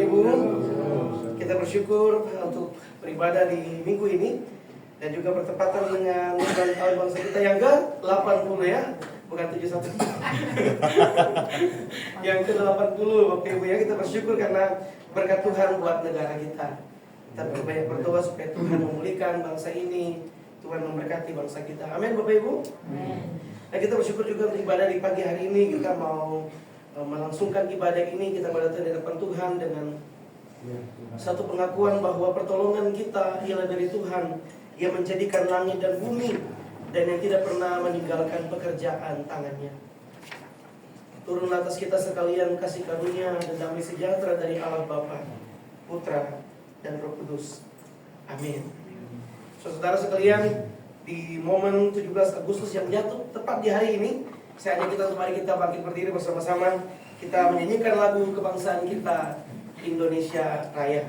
Ibu. Kita bersyukur untuk beribadah di minggu ini dan juga bertepatan dengan bulan tahun bangsa kita yang ke-80 ya, bukan 71. Yang ke-80 Bapak Ibu ya, kita bersyukur karena berkat Tuhan buat negara kita. Kita banyak berdoa supaya Tuhan memulihkan bangsa ini, Tuhan memberkati bangsa kita. Amin Bapak Ibu. Dan kita bersyukur juga untuk ibadah di pagi hari ini. Kita mau melangsungkan ibadah ini, kita berada di depan Tuhan dengan satu pengakuan bahwa pertolongan kita ialah dari Tuhan yang menjadikan langit dan bumi dan yang tidak pernah meninggalkan pekerjaan tangannya. Turun atas kita sekalian kasih karunia dan damai sejahtera dari Allah Bapa, Putra, dan Roh Kudus. Amin. Saudara sekalian, di momen 17 Agustus yang jatuh tepat di hari ini, saya ajak kita, mari kita bangkit berdiri bersama-sama. Kita menyanyikan lagu kebangsaan kita, Indonesia Raya.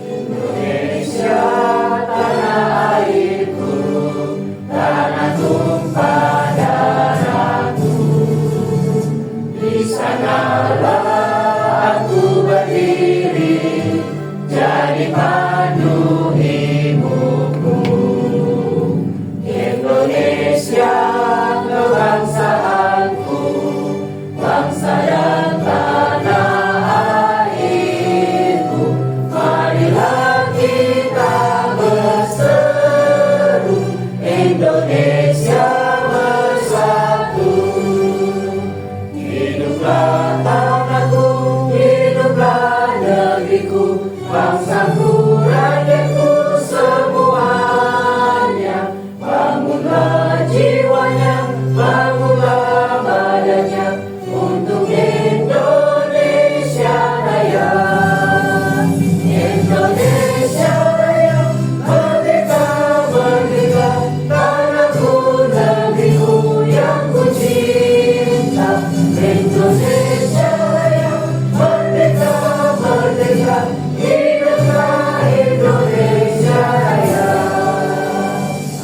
Indonesia, tanah airku, tanah tumpah darahku. Di sanalah aku berdiri, jadi pandu ibuku. Indonesia, kebangsaanku, bangsa dan tanah airku. Marilah kita berseru, Indonesia bersatu. Hiduplah tanahku, hiduplah negeriku, bangsaku, rakyatku semuanya. Bangunlah jiwanya, bangunlah badannya untuk Indonesia Raya. Indonesia Raya, merdeka, merdeka, tanahku, negeriku yang ku cinta. Indonesia Raya, merdeka, merdeka, hiduplah Indonesia Raya.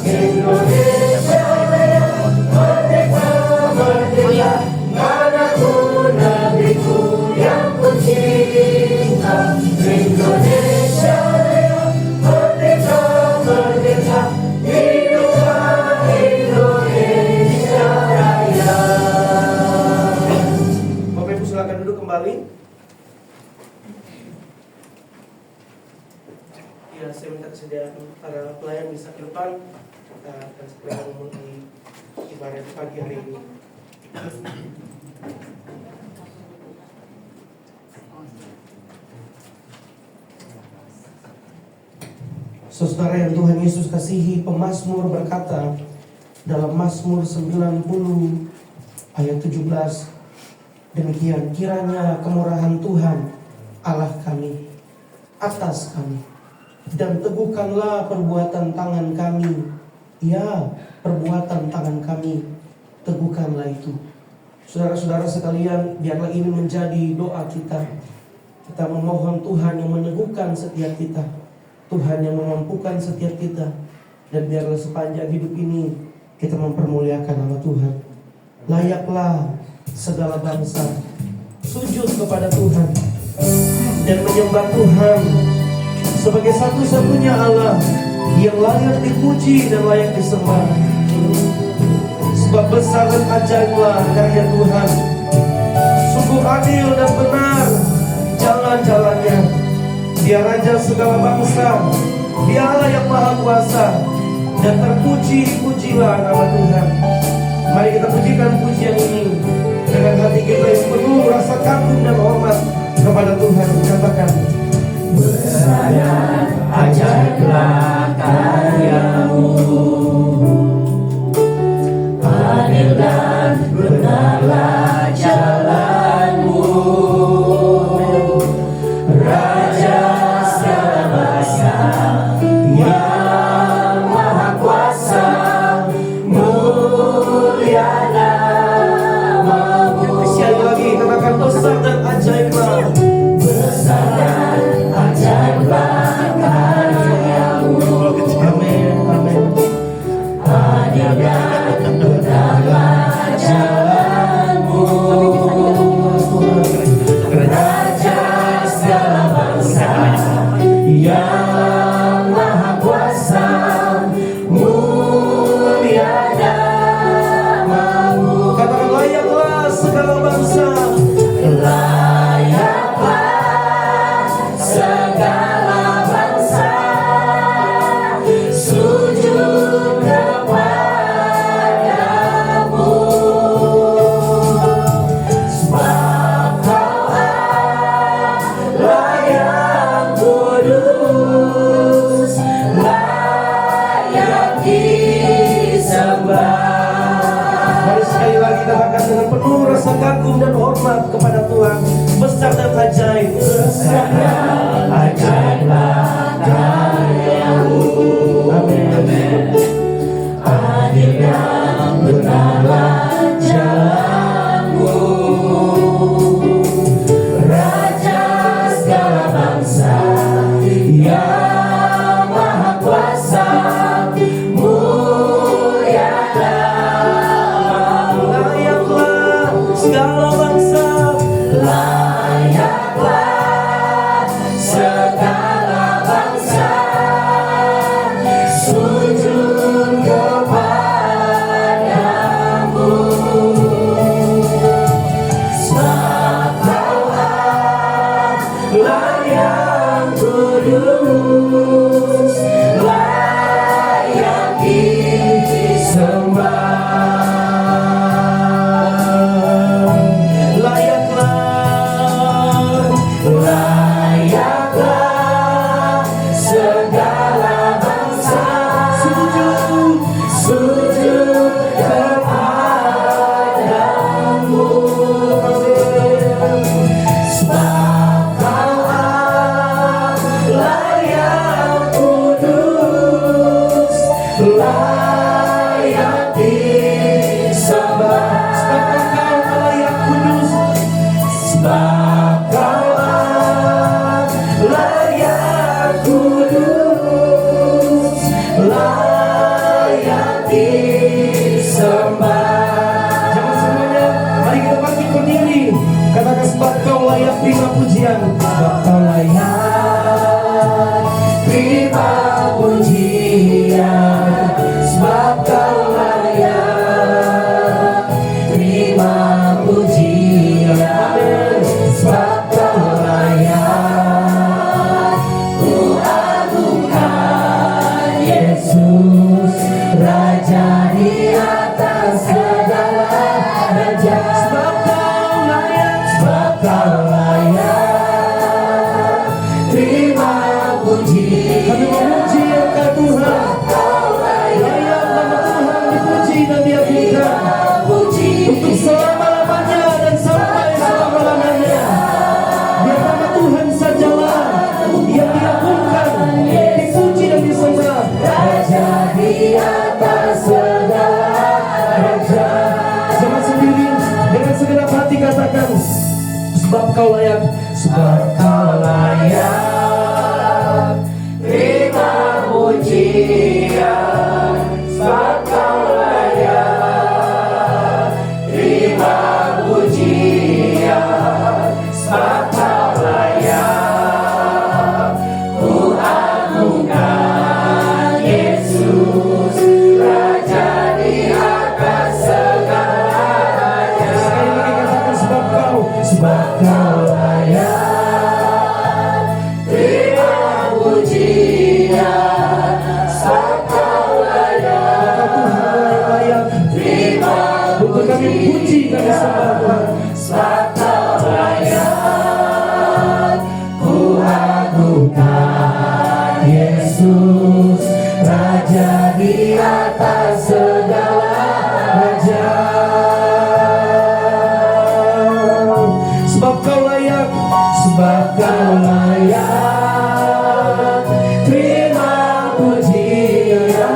Indonesia Raya, merdeka, merdeka, tanahku, negeriku yang ku cinta. Indonesia Raya, merdeka, merdeka, hiduplah Indonesia Raya. Bapak Ibu silakan duduk kembali. Ya, saya minta kesediaan para pelayan bisa ke depan. Kita akan segera memulai ibadah pagi hari ini. Saudara yang Tuhan Yesus kasihi, pemazmur berkata dalam Mazmur 90 ayat 17, demikian kiranya kemurahan Tuhan Allah kami atas kami, dan teguhkanlah perbuatan tangan kami. Ya, perbuatan tangan kami, teguhkanlah itu. Saudara-saudara sekalian, biarlah ini menjadi doa kita. Kita memohon Tuhan yang meneguhkan setiap kita, Tuhan yang memampukan setiap kita, dan biarlah sepanjang hidup ini kita mempermuliakan nama Tuhan. Layaklah segala bangsa sujud kepada Tuhan dan menyembah Tuhan sebagai satu-satunya Allah yang layak dipuji dan layak disembah. Sebab besar dan ajaiblah karya Tuhan, sungguh adil dan benar jalan-jalannya. Dia Raja segala bangsa, Dia Allah yang Maha Kuasa, dan terpuji-pujilah nama Tuhan. Mari kita pujikan pujian ini dengan hati kita yang penuh rasa kagum dan hormat kepada Tuhan. Katakan, besar dan ajaiblah karyamu, adil dan benarlah jalanmu. Raja segala bangsa yang Maha Kuasa, mulia namamu. sekali lagi katakan, besar dan ajaiblah. Besar dan ajaiblah karyamu. Amin, amin. hormat kepada Tuhan. Besar dan ajaib. Besar dan ajaiblah karya-Mu. Amin. Adil dan benarlah jalan-Mu. Raja segala bangsa yang maha kuasa, mulia namamu. Layaklah segala bangsa, Layaklah segala bangsa sujud kepadamu. Sebab Kau Allah yang kudus, layak disembah. Layaklah segala bangsa sujud kepadamu. Sebab Kau Allah yang kudus, layak disembah. sebab Engkau Allah yang kudus. Sebab Kau Allah yang kudus, layak disembah. Jangan semuanya, mari kita bangkit berdiri. Katakan sebab Kau layak terima pujian. Sebab Kau layak Terima pujian, sebab Kau layak. Terima pujian, sebab Kau layak. Ku agungkan Yesus, Raja di atas segala raja. Sebab Kau layak. Sebab Kau layak. Terima pujian, Kami memuji Engkau Tuhan. Kau layak. Layak nama Tuhan dipuji dan diagungkan untuk selama-lamanya dan sampai selama-lamanya. Biar nama Tuhan sajalah yang diagungkan, dipuji dan disembah. Raja di atas segala raja. Jangan sendiri, dengan segenap hati katakan sebab Kau layak. Sebab Kau layak. Terima pujian, sebab Kau layak. Terima pujian, sebab Kau layak. Ku agungkan Yesus, Raja di atas segala raja. Sekali lagi katakan sebab Kau. Sebab Kau layak. Terima pujian, sebab Kau layak. Tuhan layak Terima untuk kami puji dan disembah Tuhan. sebab Kau layak. Ku agungkan Yesus, Raja di atas segala raja. Sebab Kau layak. Sebab Kau layak. Terima pujian,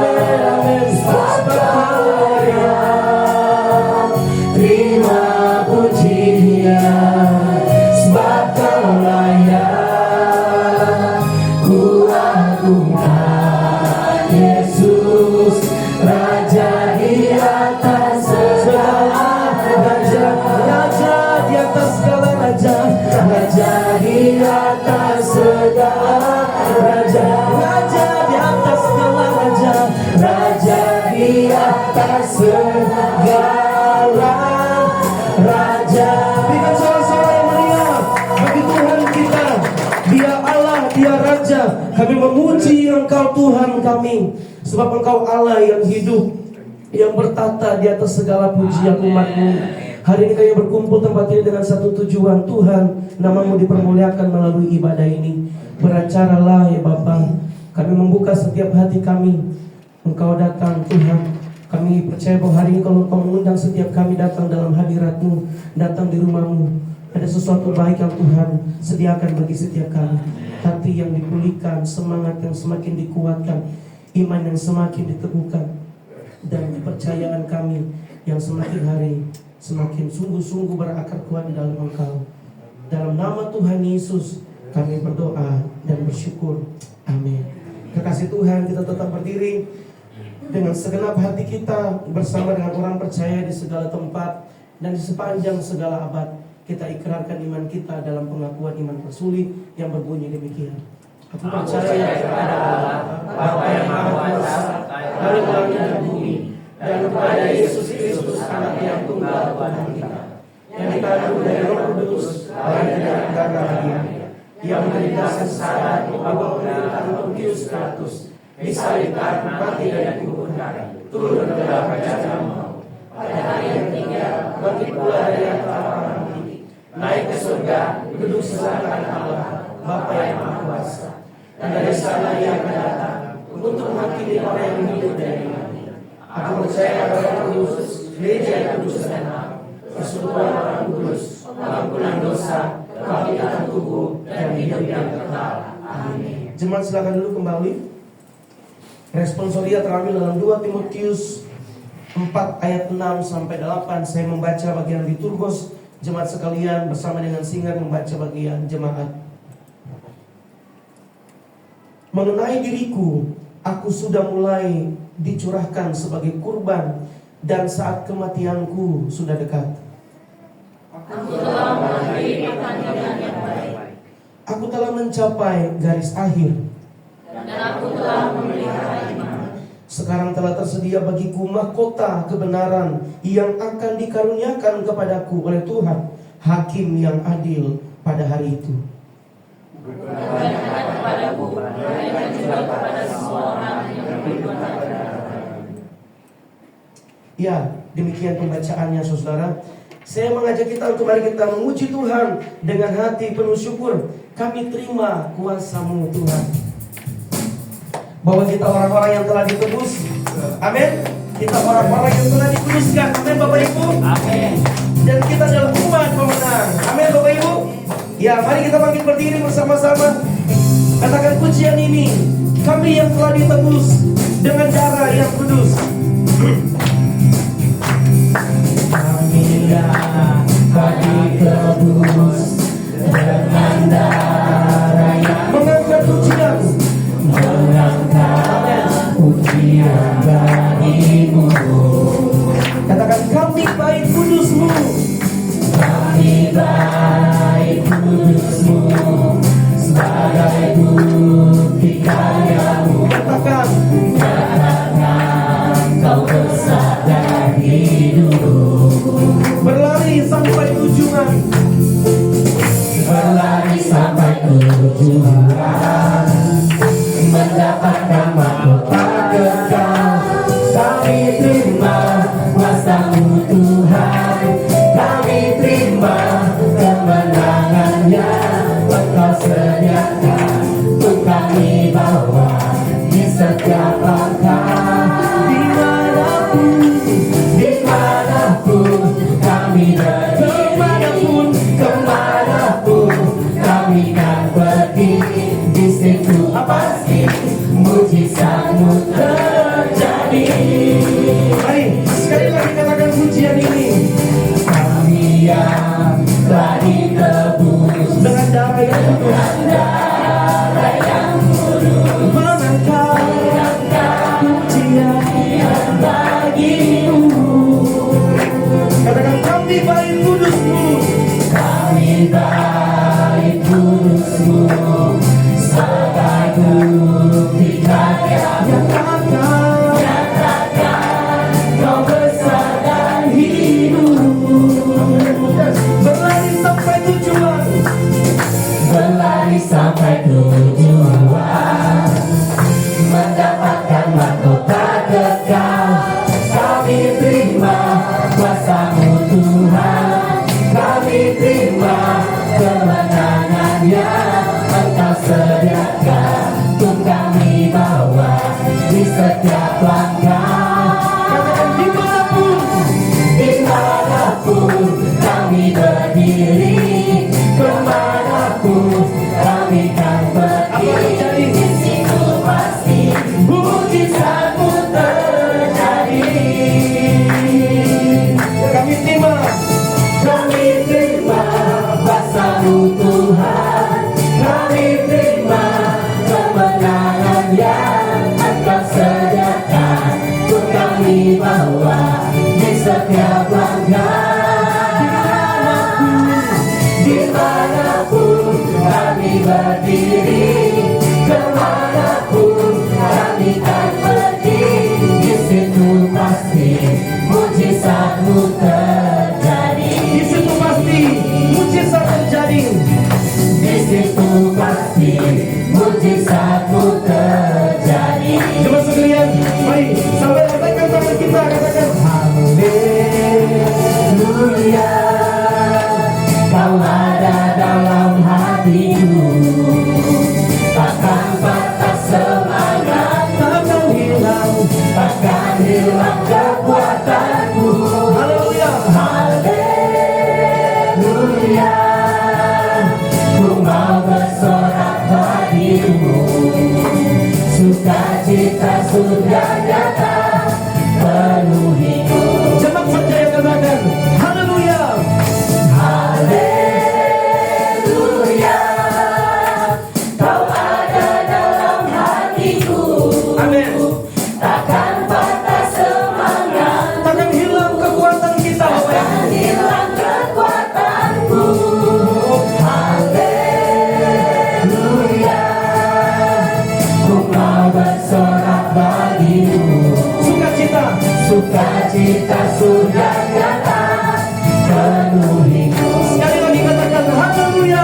sebab Kau layak. Terima pujian, sebab Kau layak. Ku agungkan Yesus, Raja di atas segala raja. Raja di atas segala raja. Raja di atas segala raja. Raja di atas segala raja. Raja di atas segala raja. Berikan sorak-sorak yang meriah bagi Tuhan kita. Dia Allah, Dia Raja. Kami memuji Engkau Tuhan kami. Sebab Engkau Allah yang hidup, yang bertata di atas segala pujian umat-Mu. Hari ini kami berkumpul tempat ini dengan satu tujuan. Tuhan, nama-Mu dipermuliakan melalui ibadah ini. Beracaralah ya Bapa. Kami membuka setiap hati kami. Engkau datang Tuhan Kami percaya bahwa hari ini kalau Kau mengundang setiap kami datang dalam hadirat-Mu, datang di rumah-Mu, ada sesuatu baik yang Tuhan sediakan bagi setiap kami. Hati yang dipulihkan, semangat yang semakin dikuatkan, iman yang semakin diteguhkan, dan kepercayaan kami yang semakin hari semakin sungguh-sungguh berakar kuat di dalam Engkau. Dalam nama Tuhan Yesus kami berdoa dan bersyukur. Amin. Kekasih Tuhan, kita tetap berdiri dengan segenap hati kita bersama dengan orang percaya di segala tempat dan di sepanjang segala abad. Kita ikrarkan iman kita dalam pengakuan iman tersulit yang berbunyi demikian. Aku percaya kepada Allah, Bapa yang Maha Kuasa, dari langit dan bumi, dan kepada Yesus Kristus, Anak yang tunggal Tuhan kita, yang dikandung dari Roh Kudus, lahir dari kakak Maria, yang menderita sengsara di bawah pemerintahan Pontius Pilatus, disalibkan, mati dan dikuburkan, turun ke dalam jalan maut. Pada hari yang ketiga, bangkit pula dari antara orang mati, naik ke surga, duduk sebelah kanan Allah, Bapa yang Maha Kuasa. Dan dari sana Ia akan datang untuk menghakimi orang yang hidup dan yang mati. Aku percaya pada Roh Kudus, Gereja yang kudus dan am, persekutuan orang kudus, pengampunan dosa, kebangkitan tubuh, dan hidup yang kekal. Amin. Jemaat silakan dulu kembali. Responsoria terambil dalam 2 Timotius 4 ayat 6 sampai 8. Saya membaca bagian liturgos, jemaat sekalian bersama dengan Singer membaca bagian jemaat. Mengenai diriku, aku sudah mulai dicurahkan sebagai kurban, dan saat kematianku sudah dekat. Aku telah mengakhiri pertandingan yang baik. Aku telah mencapai garis akhir. Dan aku telah memelihara iman. Sekarang telah tersedia bagiku mahkota kebenaran yang akan dikaruniakan kepadaku oleh Tuhan, Hakim yang adil pada hari itu. Bukan hanya kepadaku, melainkan juga kepada semua orang yang beriman. Ya, demikian pembacaannya saudara. Saya mengajak kita untuk mari kita memuji Tuhan dengan hati penuh syukur. Kami terima kuasa-Mu Tuhan, bahwa kita orang-orang yang telah ditebus. Amin. Kita orang-orang yang telah dikuduskan. Amin Bapak Ibu. Amin. Dan kita adalah umat pemenang. Amin Bapak Ibu. Ya, mari kita bangkit berdiri bersama-sama. Katakan pujian ini. Kami yang telah ditebus dengan darah yang kudus. Kami yang telah ditebus dengan darah yang Mengangkat pujian. mengangkat pujian bagimu. Katakan kami baik kudus-Mu. Kami baik kudus-Mu sebagai bukti karya-Mu. Katakan Kau besar dan hidup. berlari sampai tujuan. Berlari sampai tujuan, mendapatkan mahkota kekal. Kami terima kuasa-Mu Tuhan. Kami terima kemenangannya. Engkau sediakan untuk kami bawa di setiap langkah. Dimanapun kami berada, kemanapun kami kan pergi, di situ pasti mujizat-Mu terjadi. Mari sekali lagi katakan pujian ini. Kami yang telah ditebus Dengan darah yang kudus. Mengangkat pujian bagimu. Katakan kami baik kudus-Mu. Kami baik kudus-Mu sebagai bukti karya-Mu. Nyatakan Kau besar dan hidup. Berlari sampai tujuan. Berlari sampai tujuan, mendapatkan mahkota kekal. Kami terima kuasa-Mu Tuhan. Kami terima kemenangannya. Engkau sediakan untuk kami bawa di setiap langkah. kami kan pergi. Di situ pasti mujizatmu terjadi. Kami terima kuasa-Mu Tuhan. Kami terima kemenangan yang Engkau sediakan untuk kami bawa di setiap langkah. Dimanapun kami berdiri, kemanapun kami kan pergi, di situ pasti mujizat-Mu terjadi. di situ pasti mujizat terjadi. Di situ pasti mujizat-Mu terjadi. Coba sekalian, mari sampai katakan tangan kita, katakan Haleluya, Kau ada dalam hatiku, takkan patah semangat, takkan hilang. takkan hilang kekuatanku. Haleluya. Haleluya, ku mau bersorak bagimu, sukacita sudah nyata penuhiku. Cepat saja yang katakan haleluya. Haleluya, Kau ada dalam hatiku, Amin. takkan patah semangat, Takkan hilang kekuatan kita, Bapak. takkan hilang kekuatanku. Haleluya, ku mau bersorak bagimu, sukacita sudah nyata penuhiku. Sekali lagi katakan haleluya.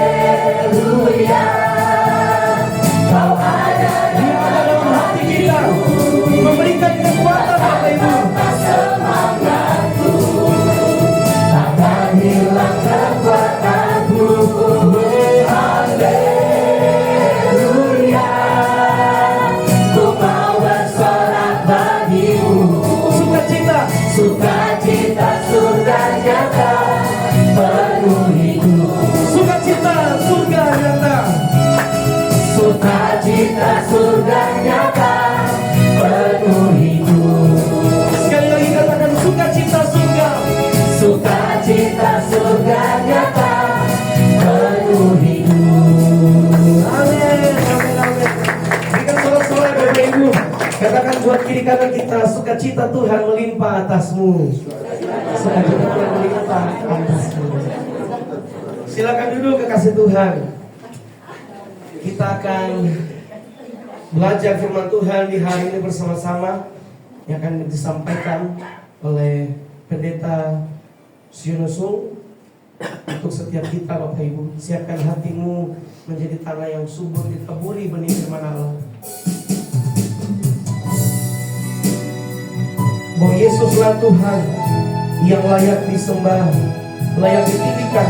Haleluya, Kau ada Dia ada dalam hati kita, memberikan kekuatan, Bapak Ibu. semangatku, takkan hilang kekuatanku. Haleluya, ku mau bersorak bagimu, sukacita sudah nyata penuhiku. Sukacita surga nyata. Sukacita sudah nyata penuhiku. Sekali lagi katakan sukacita surga. Sukacita surga nyata penuhiku. Amin, amin, amin. Berikan sorak-sorai Bapak Ibu. Katakan buat kiri kanan kita, sukacita Tuhan melimpah atasmu. Sukacita Tuhan melimpah atasmu. Silakan duduk kekasih Tuhan. Kita akan belajar firman Tuhan di hari ini bersama-sama yang akan disampaikan oleh Pendeta Sionosung. Untuk setiap kita Bapak Ibu, siapkan hatimu menjadi tanah yang subur ditaburi benih firman Allah. Bahwa Yesuslah Tuhan yang layak disembah, layak ditinggikan.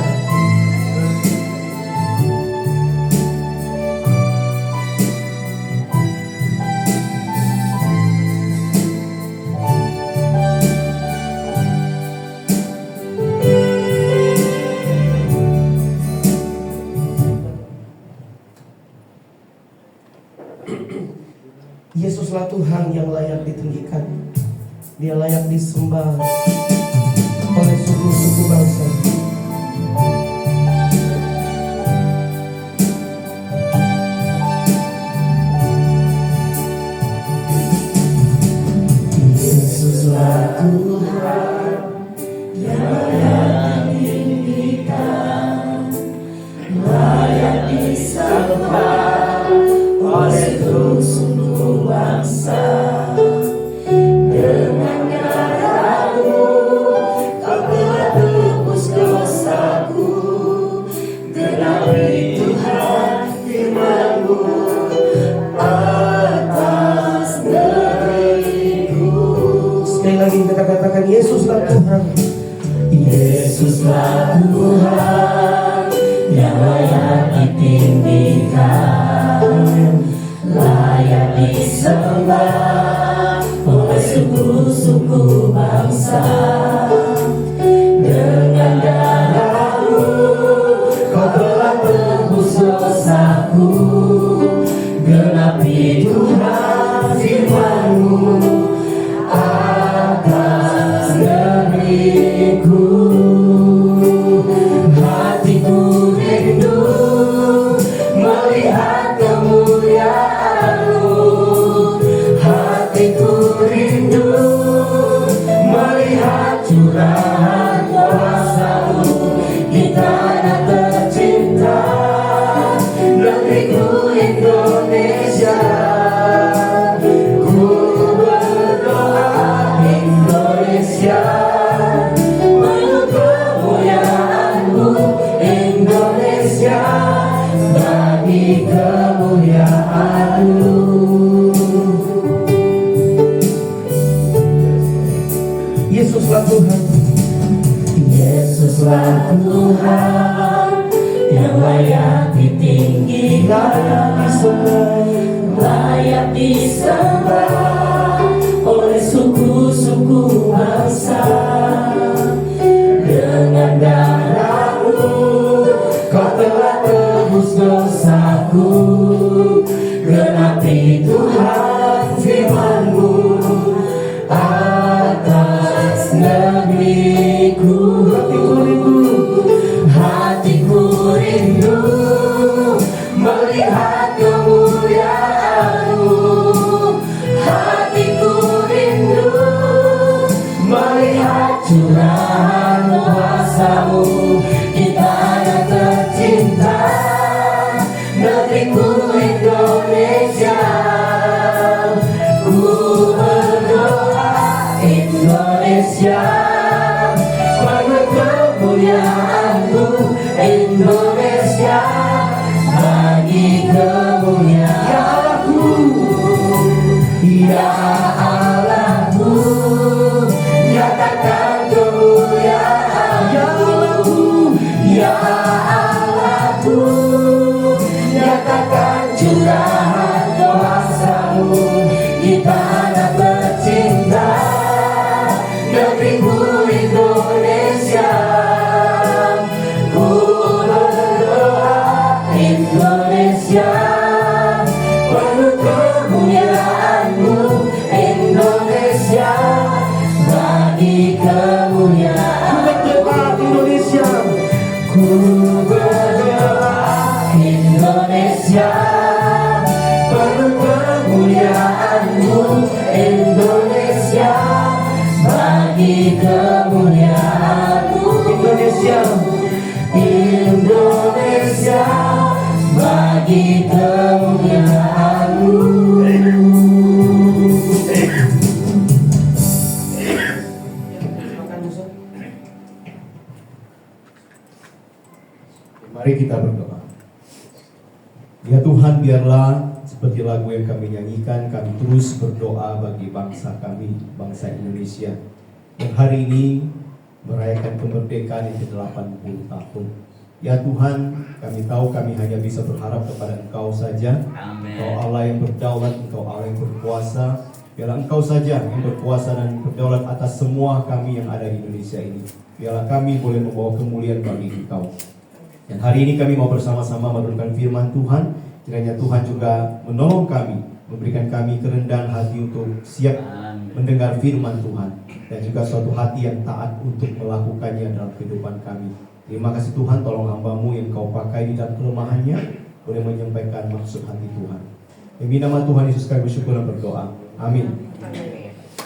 Yesuslah Tuhan yang layak ditinggikan. Dia layak disembah oleh suku-suku bangsa. Yesuslah Tuhan yang layak ditinggikan, layak disembah oleh suku bangsa. Dengan darah-Mu Kau telah tebus layak disembah oleh suku-suku bangsa. Dengan darah-Mu Kau telah tebus dosaku. Genapi Tuhan firman-Mu atas negeriku. Hatiku rindu melihat kemuliaan-Mu. Hatiku rindu melihat curahan kuasa-Mu di tanah tercinta, negeriku Indonesia. Ku berdoa Indonesia, penuh kemuliaan-Mu. Indonesia, bagi kemuliaan-Mu. Ya Allahku, nyatakan kemuliaan-Mu. Ya Allahku, nyatakan curahan kuasa-Mu di tanah tercinta, negeriku Indonesia. Ku berdoa Indonesia, penuh kemuliaan-Mu. Indonesia, bagi kemuliaan-Mu. Indonesia, ku berdoa Indonesia, penuh kemuliaan-Mu. Indonesia, bagi kemuliaan-Mu. Indonesia, Indonesia, bagi kemuliaan-Mu. Makan Ustaz. Mari kita berdoa. Ya Tuhan, biarlah seperti lagu yang kami nyanyikan, kami terus berdoa bagi bangsa kami, bangsa Indonesia, yang hari ini merayakan kemerdekaan yang ke-80 tahun. Ya Tuhan, kami tahu kami hanya bisa berharap kepada Engkau saja. Engkau Allah yang berdaulat, Engkau Allah yang berkuasa. Biarlah Engkau saja yang berkuasa dan berdaulat atas semua kami yang ada di Indonesia ini. Biarlah kami boleh membawa kemuliaan bagi Engkau. Dan hari ini kami mau bersama-sama menurunkan firman Tuhan. Kiranya Tuhan juga menolong kami, memberikan kami kerendahan hati untuk siap mendengar firman Tuhan, dan juga suatu hati yang taat untuk melakukannya dalam kehidupan kami. Terima kasih Tuhan, tolong hamba-Mu yang Kau pakai di dalam kelemahannya boleh menyampaikan maksud hati Tuhan. Demi nama Tuhan Yesus kami bersyukur dan berdoa. Amin.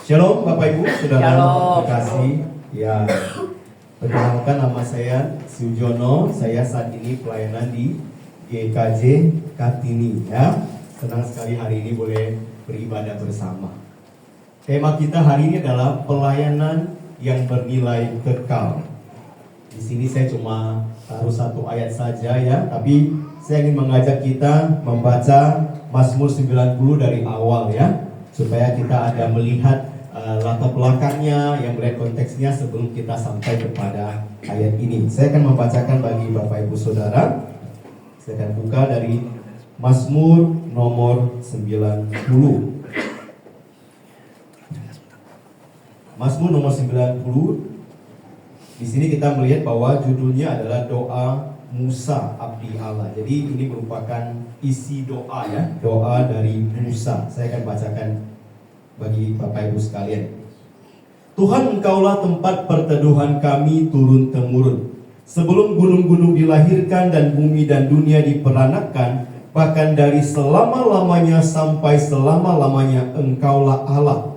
Shalom Bapak Ibu, Saudara terkasih. Ya, perkenalkan nama saya Sujono. Saya saat ini pelayanan di GKJ Kartini. Ya, senang sekali hari ini boleh beribadah bersama. Tema kita hari ini adalah pelayanan yang bernilai kekal. Di sini saya cuma taruh satu ayat saja ya, tapi saya ingin mengajak kita membaca Mazmur 90 dari awal ya, supaya kita ada melihat latar belakangnya, yang melihat konteksnya sebelum kita sampai kepada ayat ini. Saya akan membacakan bagi Bapak Ibu Saudara. Saya akan buka dari Mazmur nomor 90. Mazmur nomor 90. Di sini kita melihat bahwa judulnya adalah doa Musa abdi Allah. Jadi ini merupakan isi doa ya, doa dari Musa. Saya akan bacakan bagi Bapak Ibu sekalian. Tuhan, Engkaulah tempat perteduhan kami turun-temurun. Sebelum gunung-gunung dilahirkan dan bumi dan dunia diperanakkan, bahkan dari selama-lamanya sampai selama-lamanya Engkaulah Allah.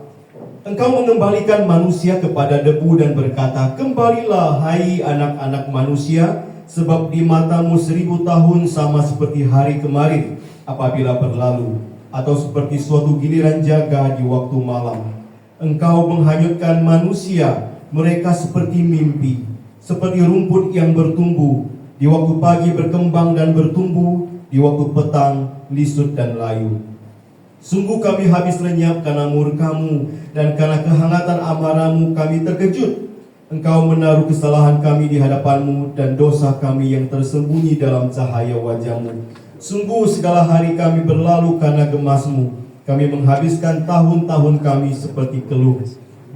Engkau mengembalikan manusia kepada debu dan berkata, kembalilah hai anak-anak manusia, sebab di matamu 1000 tahun sama seperti hari kemarin apabila berlalu, atau seperti suatu giliran jaga di waktu malam. Engkau menghanyutkan manusia, mereka seperti mimpi, seperti rumput yang bertumbuh, di waktu pagi berkembang dan bertumbuh, di waktu petang lisut dan layu. Sungguh kami habis lenyap karena murka-Mu, dan karena kehangatan amarah-Mu kami terkejut. Engkau menaruh kesalahan kami di hadapan-Mu, dan dosa kami yang tersembunyi dalam cahaya wajah-Mu. Sungguh segala hari kami berlalu karena gemas-Mu. Kami menghabiskan tahun-tahun kami seperti keluh.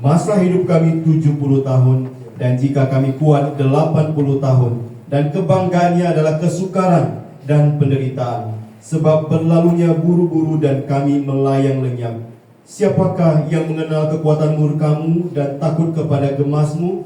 Masa hidup kami 70 tahun, dan jika kami kuat 80 tahun. Dan kebanggaannya adalah kesukaran dan penderitaan, sebab berlalunya buru-buru dan kami melayang lenyap. Siapakah yang mengenal kekuatan murka-Mu dan takut kepada gemas-Mu?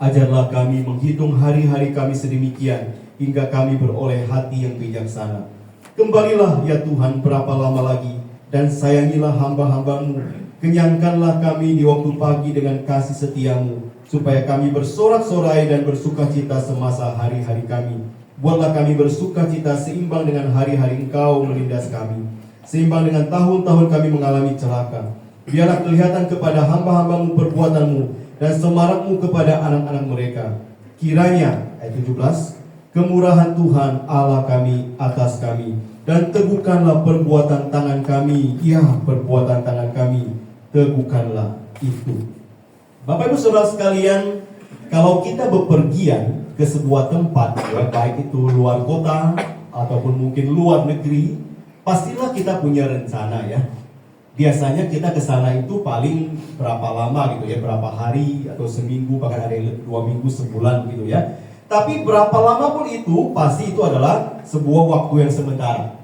Ajarlah kami menghitung hari-hari kami sedemikian, hingga kami beroleh hati yang bijaksana. Kembalilah ya Tuhan berapa lama lagi, dan sayangilah hamba-hamba-Mu. Kenyangkanlah kami di waktu pagi dengan kasih setia-Mu, supaya kami bersorak-sorai dan bersukacita semasa hari-hari kami. Buatlah kami bersukacita seimbang dengan hari-hari Engkau menindas kami, seimbang dengan tahun-tahun kami mengalami celaka. Biarlah kelihatan kepada hamba-hamba-Mu perbuatan-Mu, dan semarakmu kepada anak-anak mereka. Kiranya, ayat 17, kemurahan Tuhan Allah kami atas kami, dan teguhkanlah perbuatan tangan kami, ya perbuatan tangan kami, teguhkanlah itu. Bapak Ibu Saudara sekalian, kalau kita bepergian ke sebuah tempat, ya, baik itu luar kota ataupun mungkin luar negeri, pastilah kita punya rencana ya. Biasanya kita ke sana itu paling berapa lama gitu ya, berapa hari atau seminggu, bahkan ada yang 2 minggu, sebulan gitu ya. Tapi berapa lama pun itu, pasti itu adalah sebuah waktu yang sementara.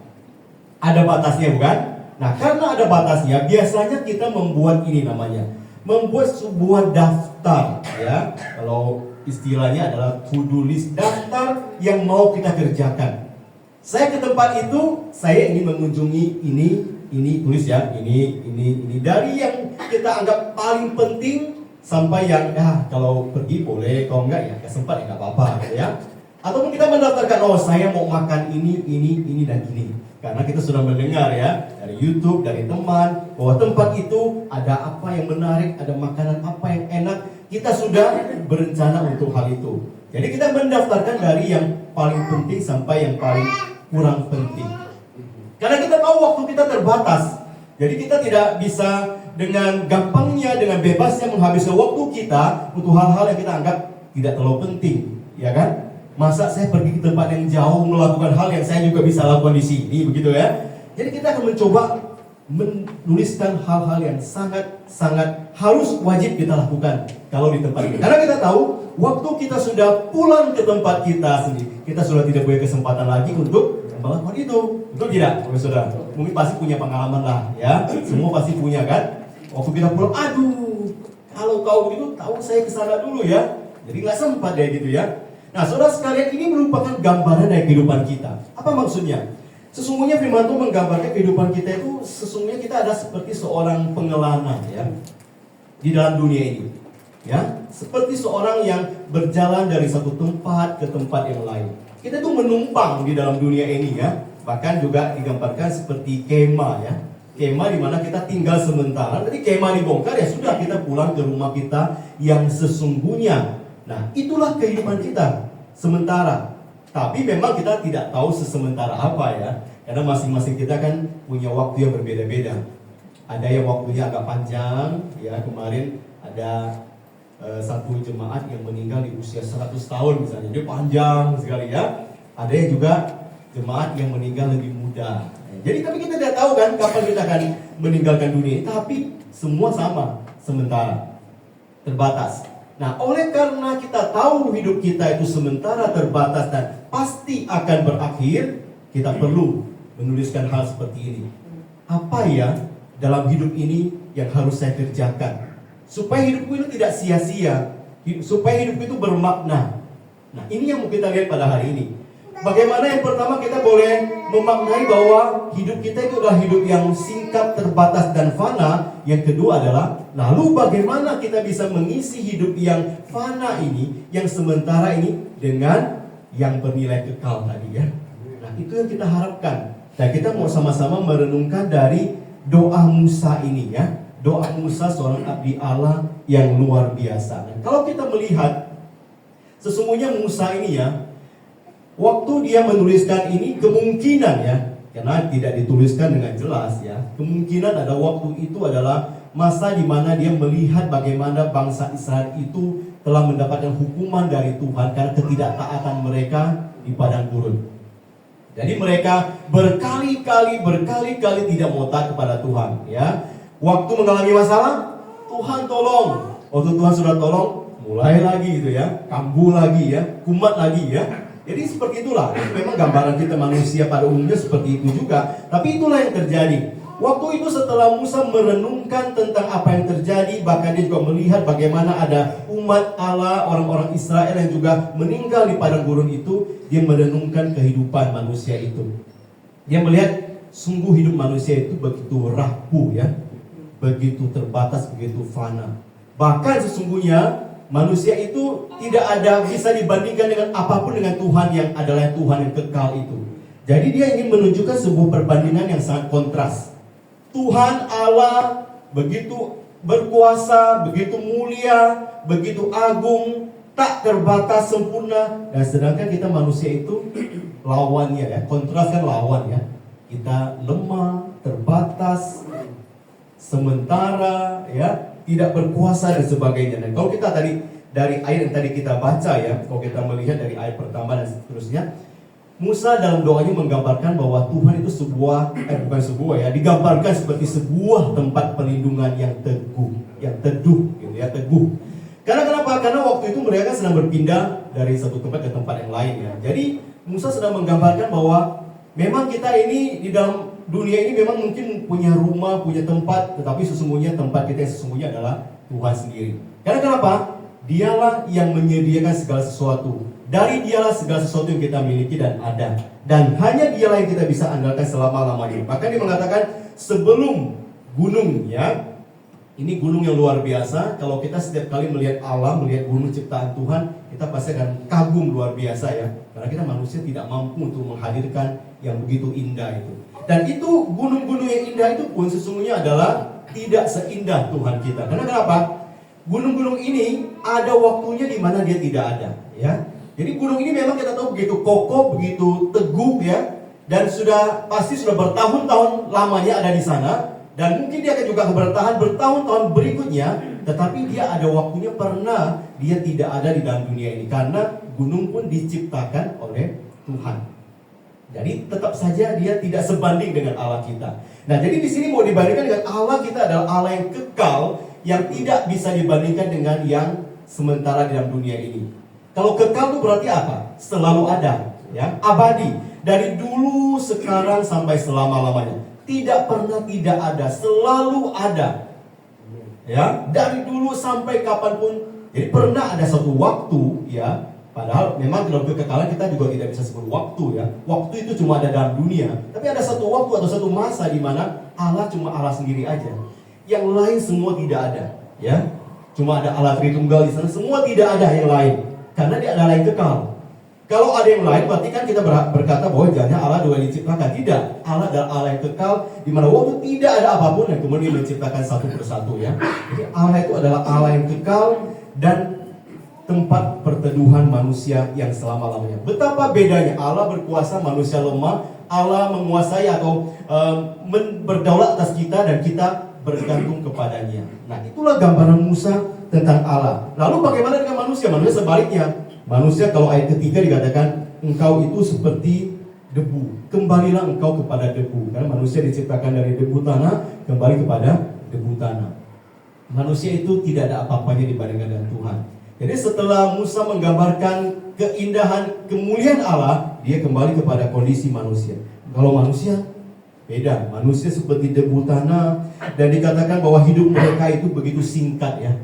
Ada batasnya bukan? Nah, karena ada batasnya, biasanya kita membuat ini namanya, membuat sebuah daftar ya. Kalau istilahnya adalah to-do list, daftar yang mau kita kerjakan. Saya ke tempat itu, saya ingin mengunjungi ini tulis ya, ini dari yang kita anggap paling penting sampai yang kalau pergi boleh, kalau enggak ya nggak sempat ya nggak apa-apa gitu ya. Ataupun kita mendaftarkan, oh saya mau makan ini dan ini, karena kita sudah mendengar ya dari YouTube, dari teman bahwa tempat itu ada apa yang menarik, ada makanan apa yang enak. Kita sudah berencana untuk hal itu. Jadi kita mendaftarkan dari yang paling penting sampai yang paling kurang penting. Karena kita tahu waktu kita terbatas. Jadi kita tidak bisa dengan gampangnya, dengan bebasnya menghabiskan waktu kita untuk hal-hal yang kita anggap tidak terlalu penting, ya kan? Masa saya pergi ke tempat yang jauh melakukan hal yang saya juga bisa lakukan di sini, begitu ya? Jadi kita akan mencoba menuliskan hal-hal yang sangat harus wajib kita lakukan kalau di tempat ini. Karena kita tahu waktu kita sudah pulang ke tempat kita sendiri, kita sudah tidak punya kesempatan lagi untuk melakukan itu. Betul tidak, saudara? Mungkin pasti punya pengalaman lah, ya. Semua pasti punya kan. Waktu kita pulang, aduh, kalau kau begitu, tahu saya kesana dulu ya. Jadi nggak sempat ya gitu ya. Nah, saudara sekalian, ini merupakan gambaran dari kehidupan kita. Apa maksudnya? Sesungguhnya firman Tuhan menggambarkan kehidupan kita itu sesungguhnya kita ada seperti seorang pengelana ya di dalam dunia ini. Ya, seperti seorang yang berjalan dari satu tempat ke tempat yang lain. Kita tuh menumpang di dalam dunia ini ya. Bahkan juga digambarkan seperti kemah ya. Kemah di mana kita tinggal sementara. Nanti kemah dibongkar ya sudah, kita pulang ke rumah kita yang sesungguhnya. Nah, itulah kehidupan kita sementara. Tapi memang kita tidak tahu sesementara apa ya. Karena masing-masing kita kan punya waktu yang berbeda-beda. Ada yang waktunya agak panjang ya. Kemarin ada satu jemaat yang meninggal di usia 100 tahun misalnya. Dia panjang sekali ya. Ada yang juga jemaat yang meninggal lebih muda. Jadi tapi kita tidak tahu kan kapan kita akan meninggalkan dunia. Tapi semua sama, sementara, terbatas. Nah, oleh karena kita tahu hidup kita itu sementara, terbatas, dan pasti akan berakhir, kita perlu menuliskan hal seperti ini. Apa ya dalam hidup ini yang harus saya kerjakan supaya hidupku itu tidak sia-sia, supaya hidup itu bermakna. Nah, ini yang mau kita lihat pada hari ini. Bagaimana yang pertama kita boleh memaknai bahwa hidup kita itu adalah hidup yang singkat, terbatas, dan fana. Yang kedua adalah, lalu bagaimana kita bisa mengisi hidup yang fana ini, yang sementara ini, dengan yang bernilai kekal tadi ya. Nah, itu yang kita harapkan. Dan kita mau sama-sama merenungkan dari doa Musa ini ya. Doa Musa, seorang abdi Allah yang luar biasa. Dan kalau kita melihat, sesungguhnya Musa ini ya, waktu dia menuliskan ini kemungkinan ya, karena tidak dituliskan dengan jelas ya, kemungkinan ada waktu itu adalah masa di mana dia melihat bagaimana bangsa Israel itu telah mendapatkan hukuman dari Tuhan karena ketidaktaatan mereka di padang gurun. Jadi mereka berkali-kali tidak mau taat kepada Tuhan, ya. Waktu mengalami masalah, Tuhan tolong. Waktu Tuhan sudah tolong, mulai lagi gitu ya, kambuh lagi ya, kumat lagi ya. Jadi seperti itulah. Itu memang gambaran kita manusia pada umumnya seperti itu juga. Tapi itulah yang terjadi. Waktu itu setelah Musa merenungkan tentang apa yang terjadi, bahkan dia juga melihat bagaimana ada umat Allah, orang-orang Israel yang juga meninggal di padang gurun itu, dia merenungkan kehidupan manusia itu. Dia melihat sungguh hidup manusia itu begitu rapuh ya, begitu terbatas, begitu fana. Bahkan sesungguhnya manusia itu tidak ada bisa dibandingkan dengan apapun dengan Tuhan yang adalah Tuhan yang kekal itu. Jadi dia ingin menunjukkan sebuah perbandingan yang sangat kontras. Tuhan Allah begitu berkuasa, begitu mulia, begitu agung, tak terbatas, sempurna. Dan sedangkan kita manusia itu lawannya ya, kontras kan lawan ya. Kita lemah, terbatas, sementara ya, tidak berkuasa dan sebagainya. Dan kalau kita tadi dari ayat yang tadi kita baca ya, kalau kita melihat dari ayat pertama dan seterusnya, Musa dalam doanya menggambarkan bahwa Tuhan itu digambarkan seperti sebuah tempat perlindungan yang teguh, yang teduh gitu ya, teguh. Karena kenapa? Karena waktu itu mereka sedang berpindah dari satu tempat ke tempat yang lain ya. Jadi Musa sedang menggambarkan bahwa memang kita ini di dalam dunia ini memang mungkin punya rumah, punya tempat, tetapi sesungguhnya tempat kita yang sesungguhnya adalah Tuhan sendiri. Karena kenapa? Dialah yang menyediakan segala sesuatu. Dari dialah segala sesuatu yang kita miliki dan ada. Dan hanya dialah yang kita bisa andalkan selama-lamanya. Bahkan dia mengatakan sebelum gunung ya, ini gunung yang luar biasa. Kalau kita setiap kali melihat alam, melihat gunung ciptaan Tuhan, kita pasti akan kagum luar biasa ya. Karena kita manusia tidak mampu untuk menghadirkan yang begitu indah itu. Dan itu gunung-gunung yang indah itu pun sesungguhnya adalah tidak seindah Tuhan kita. Karena kenapa? Gunung-gunung ini ada waktunya di mana dia tidak ada ya. Jadi gunung ini memang kita tahu begitu kokoh, begitu teguh ya, dan pasti sudah bertahun-tahun lamanya ada di sana, dan mungkin dia akan juga bertahan bertahun-tahun berikutnya, tetapi dia ada waktunya pernah dia tidak ada di dalam dunia ini karena gunung pun diciptakan oleh Tuhan. Jadi tetap saja dia tidak sebanding dengan Allah kita. Nah, jadi di sini mau dibandingkan dengan Allah kita adalah Allah yang kekal, yang tidak bisa dibandingkan dengan yang sementara di dalam dunia ini. Kalau kekal itu berarti apa? Selalu ada, ya, abadi. Dari dulu, sekarang sampai selama-lamanya. Tidak pernah tidak ada, selalu ada. Ya, dari dulu sampai kapanpun. Jadi pernah ada satu waktu, ya. Padahal memang dalam kekekalan kita juga tidak bisa sebut waktu, ya. Waktu itu cuma ada dalam dunia. Tapi ada satu waktu atau satu masa di mana Allah cuma Allah sendiri aja. Yang lain semua tidak ada, ya. Cuma ada Allah Tritunggal di sana, semua tidak ada yang lain. Karena dia adalah yang kekal. Kalau ada yang lain, berarti kan kita berkata bahwa jangan Allah dua diciptakan. Tidak, Allah adalah Allah yang kekal, di mana waktu tidak ada apapun yang kemudian menciptakan satu persatu ya. Jadi Allah itu adalah Allah yang kekal dan tempat perteduhan manusia yang selama-lamanya. Betapa bedanya Allah berkuasa, manusia lemah. Allah menguasai atau berdaulat atas kita dan kita bergantung kepadanya. Nah, itulah gambaran Musa tentang Allah. Lalu bagaimana dengan manusia? Manusia sebaliknya. Manusia kalau ayat ketiga dikatakan engkau itu seperti debu. Kembalilah engkau kepada debu. Karena manusia diciptakan dari debu tanah, kembali kepada debu tanah. Manusia itu tidak ada apa-apanya dibandingkan dengan Tuhan. Jadi setelah Musa menggambarkan keindahan, kemuliaan Allah, dia kembali kepada kondisi manusia. Kalau manusia beda, manusia seperti debu tanah. Dan dikatakan bahwa hidup mereka itu begitu singkat ya.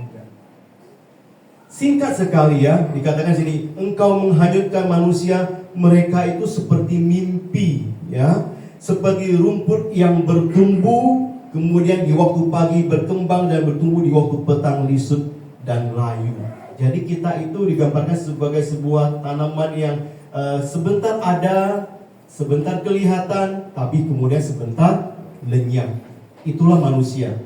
Singkat sekali ya, dikatakan sini, engkau menghanyutkan manusia, mereka itu seperti mimpi ya, seperti rumput yang bertumbuh, kemudian di waktu pagi berkembang dan bertumbuh, di waktu petang lisut dan layu. Jadi kita itu digambarkan sebagai sebuah tanaman yang sebentar ada, sebentar kelihatan, tapi kemudian sebentar lenyap. Itulah manusia.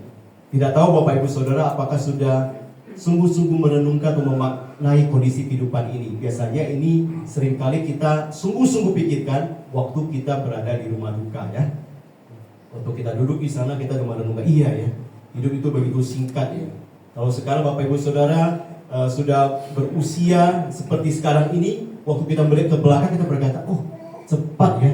Tidak tahu Bapak Ibu Saudara apakah sudah sungguh-sungguh merenungkan atau memaknai kondisi kehidupan ini. Biasanya ini seringkali kita sungguh-sungguh pikirkan waktu kita berada di rumah duka ya. Waktu kita duduk di sana kita merenungkan, iya ya, hidup itu begitu singkat ya. Kalau sekarang Bapak Ibu Saudara sudah berusia seperti sekarang ini, waktu kita melihat ke belakang kita berkata, oh cepat ya,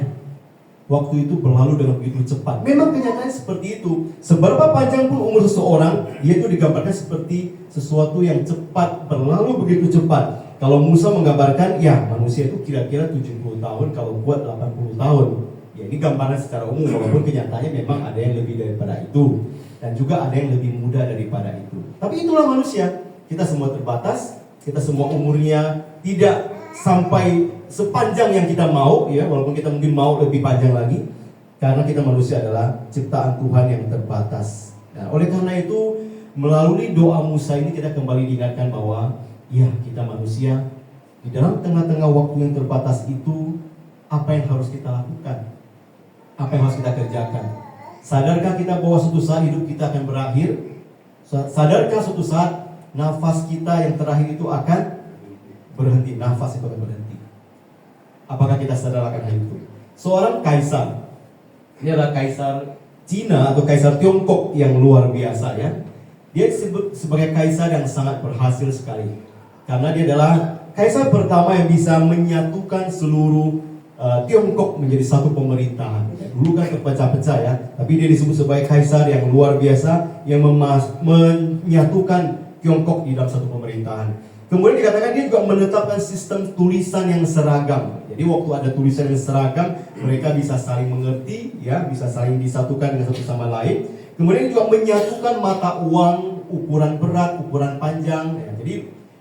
waktu itu berlalu dengan begitu cepat. Memang kenyataannya seperti itu. Seberapa panjang pun umur seseorang, dia itu digambarkan seperti sesuatu yang cepat, berlalu begitu cepat. Kalau Musa menggambarkan, ya manusia itu kira-kira 70 tahun, kalau kuat 80 tahun. Ya ini gambaran secara umum, walaupun kenyataannya memang ada yang lebih daripada itu. Dan juga ada yang lebih muda daripada itu. Tapi itulah manusia. Kita semua terbatas, kita semua umurnya tidak sampai sepanjang yang kita mau, ya, walaupun kita mungkin mau lebih panjang lagi. Karena kita manusia adalah ciptaan Tuhan yang terbatas. Nah, oleh karena itu, melalui doa Musa ini kita kembali diingatkan bahwa ya, kita manusia di dalam tengah-tengah waktu yang terbatas itu, apa yang harus kita lakukan? Apa yang harus kita kerjakan? Sadarkah kita bahwa suatu saat hidup kita akan berakhir? Sadarkah suatu saat nafas kita yang terakhir itu akan berhenti? Nafas itu akan berhenti. Apakah kita sadar akan hal itu? Seorang kaisar, ini adalah kaisar Cina atau kaisar Tiongkok yang luar biasa, ya. Dia disebut sebagai kaisar yang sangat berhasil sekali. Karena dia adalah kaisar pertama yang bisa menyatukan seluruh Tiongkok menjadi satu pemerintahan. Dulu kan terpecah-pecah, ya, tapi dia disebut sebagai kaisar yang luar biasa yang menyatukan Tiongkok di dalam satu pemerintahan. Kemudian dikatakan dia juga menetapkan sistem tulisan yang seragam. Jadi waktu ada tulisan yang seragam, mereka bisa saling mengerti, ya, bisa saling disatukan dengan satu sama lain. Kemudian juga menyatukan mata uang, ukuran berat, ukuran panjang, ya. Jadi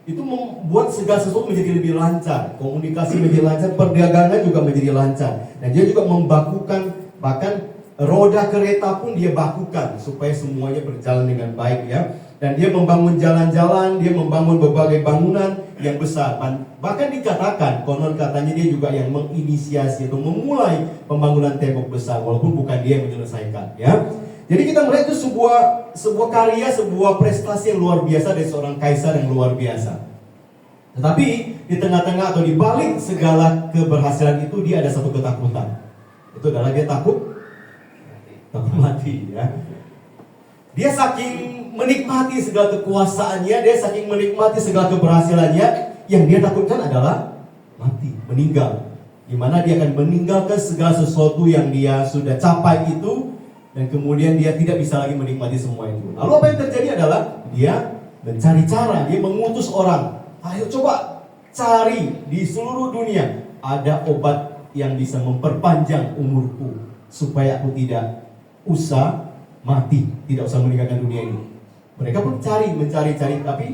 itu membuat segala sesuatu menjadi lebih lancar, komunikasi menjadi lancar, perdagangan juga menjadi lancar. Dan dia juga membakukan, bahkan roda kereta pun dia bakukan supaya semuanya berjalan dengan baik, ya. Dan dia membangun jalan-jalan, dia membangun berbagai bangunan yang besar. Bahkan dikatakan, konon katanya dia juga yang menginisiasi atau memulai pembangunan tembok besar, walaupun bukan dia yang menyelesaikan, ya. Jadi kita melihat itu sebuah karya, sebuah prestasi yang luar biasa dari seorang kaisar yang luar biasa. Tetapi di tengah-tengah atau di balik segala keberhasilan itu, dia ada satu ketakutan. Itu adalah dia takut mati, ya. Dia saking menikmati segala kekuasaannya, dia saking menikmati segala keberhasilannya, yang dia takutkan adalah mati, meninggal. Di mana dia akan meninggalkan segala sesuatu yang dia sudah capai itu, dan kemudian dia tidak bisa lagi menikmati semua itu. Lalu apa yang terjadi adalah dia mencari cara, dia mengutus orang, ayo coba cari di seluruh dunia ada obat yang bisa memperpanjang umurku supaya aku tidak usah mati, tidak usah meninggalkan dunia ini. Mereka pun mencari, tapi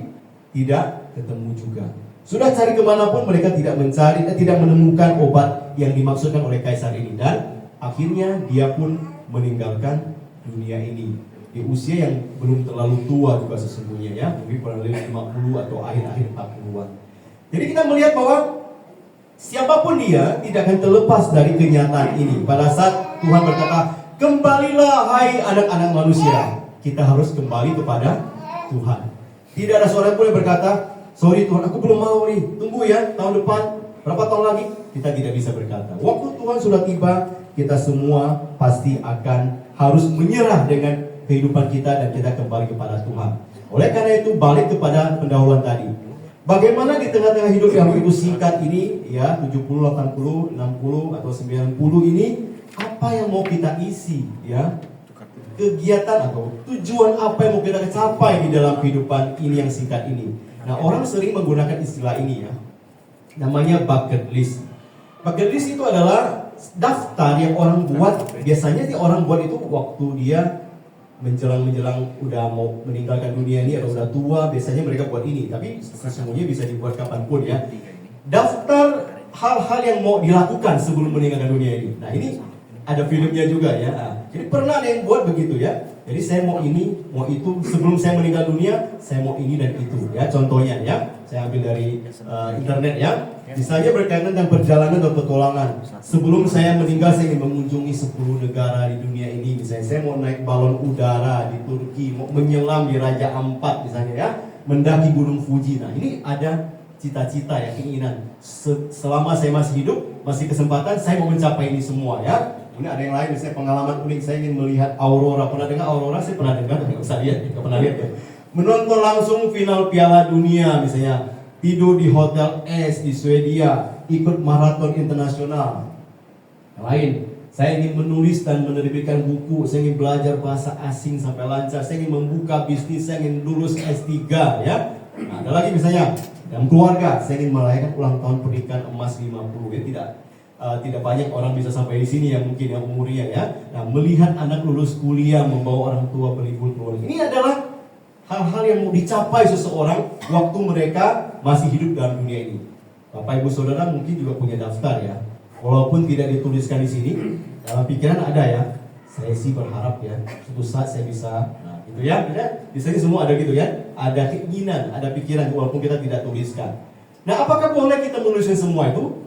tidak ketemu juga. Sudah cari kemanapun mereka tidak menemukan obat yang dimaksudkan oleh kaisar ini, dan akhirnya dia pun meninggalkan dunia ini di usia yang belum terlalu tua juga sesungguhnya, ya, mungkin kurang lebih 50 atau akhir-akhir 40-an. Jadi kita melihat bahwa siapapun dia tidak akan terlepas dari kenyataan ini. Pada saat Tuhan berkata, kembalilah hai anak-anak manusia, kita harus kembali kepada Tuhan. Tidak ada seorang pun yang berkata, sorry Tuhan, aku belum mau nih, tunggu ya tahun depan, berapa tahun lagi. Kita tidak bisa berkata. Waktu Tuhan sudah tiba, kita semua pasti akan harus menyerah dengan kehidupan kita dan kita kembali kepada Tuhan. Oleh karena itu, balik kepada pendahuluan tadi. Bagaimana di tengah-tengah hidup yang begitu singkat ini, ya, 70, 80, 60 atau 90 ini, apa yang mau kita isi, ya? Kegiatan atau tujuan apa yang mau kita capai di dalam kehidupan ini yang singkat ini. Nah, orang sering menggunakan istilah ini, ya, namanya bucket list. Bucket list itu adalah daftar yang orang buat. Biasanya sih orang buat itu waktu dia menjelang udah mau meninggalkan dunia ini atau udah tua, biasanya mereka buat ini. Tapi sesungguhnya bisa dibuat kapanpun, ya. Daftar hal-hal yang mau dilakukan sebelum meninggalkan dunia ini. Nah, ini ada filmnya juga, ya. Jadi pernah ada yang buat begitu, ya. Jadi saya mau ini, mau itu, sebelum saya meninggal dunia, saya mau ini dan itu, ya. Contohnya, ya, saya ambil dari internet, ya. Misalnya berkaitan dengan perjalanan atau petualangan. Sebelum saya meninggal, saya ingin mengunjungi 10 negara di dunia ini. Misalnya saya mau naik balon udara di Turki, mau menyelam di Raja Ampat misalnya, ya, mendaki Gunung Fuji. Nah, ini ada cita-cita, ya, keinginan. Selama saya masih hidup, masih kesempatan, saya mau mencapai ini semua, ya. Ini ada yang lain, misalnya pengalaman unik, saya ingin melihat aurora. Pernah dengar aurora? Saya pernah dengar, tapi nggak usah lihat, nggak pernah lihat, ya. Menonton langsung final Piala Dunia misalnya, tidur di hotel es di Swedia, ikut maraton internasional. Yang lain, Saya ingin menulis dan menerbitkan buku, saya ingin belajar bahasa asing sampai lancar, saya ingin membuka bisnis, saya ingin lulus S3 ya. Nah, ada lagi misalnya dalam keluarga, saya ingin merayakan ulang tahun pernikahan emas 50 ya. Tidak banyak orang bisa sampai di sini yang mungkin yang umurnya ya. Nah, melihat anak lulus kuliah, membawa orang tua berlibur keluar. Ini adalah hal-hal yang mau dicapai seseorang waktu mereka masih hidup dalam dunia ini. Bapak Ibu Saudara mungkin juga punya daftar ya. Walaupun tidak dituliskan di sini, dalam pikiran ada ya. Saya sih berharap ya, suatu saat saya bisa. Nah, gitu ya. Di sini semua ada gitu ya. Ada keinginan, ada pikiran walaupun kita tidak tuliskan. Nah, apakah boleh kita menuliskan semua itu?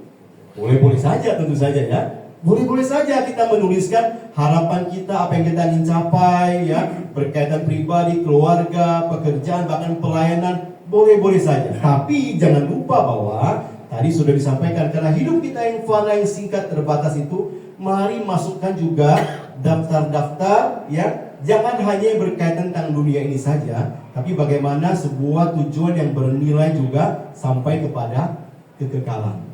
Boleh-boleh saja, tentu saja ya. Boleh-boleh saja kita menuliskan harapan kita, apa yang kita ingin capai ya, berkaitan pribadi, keluarga, pekerjaan, bahkan pelayanan. Boleh-boleh saja. Tapi jangan lupa bahwa tadi sudah disampaikan, karena hidup kita yang fana, yang singkat, terbatas itu, mari masukkan juga daftar-daftar ya. Jangan hanya yang berkaitan tentang dunia ini saja, tapi bagaimana sebuah tujuan yang bernilai juga sampai kepada kekekalan.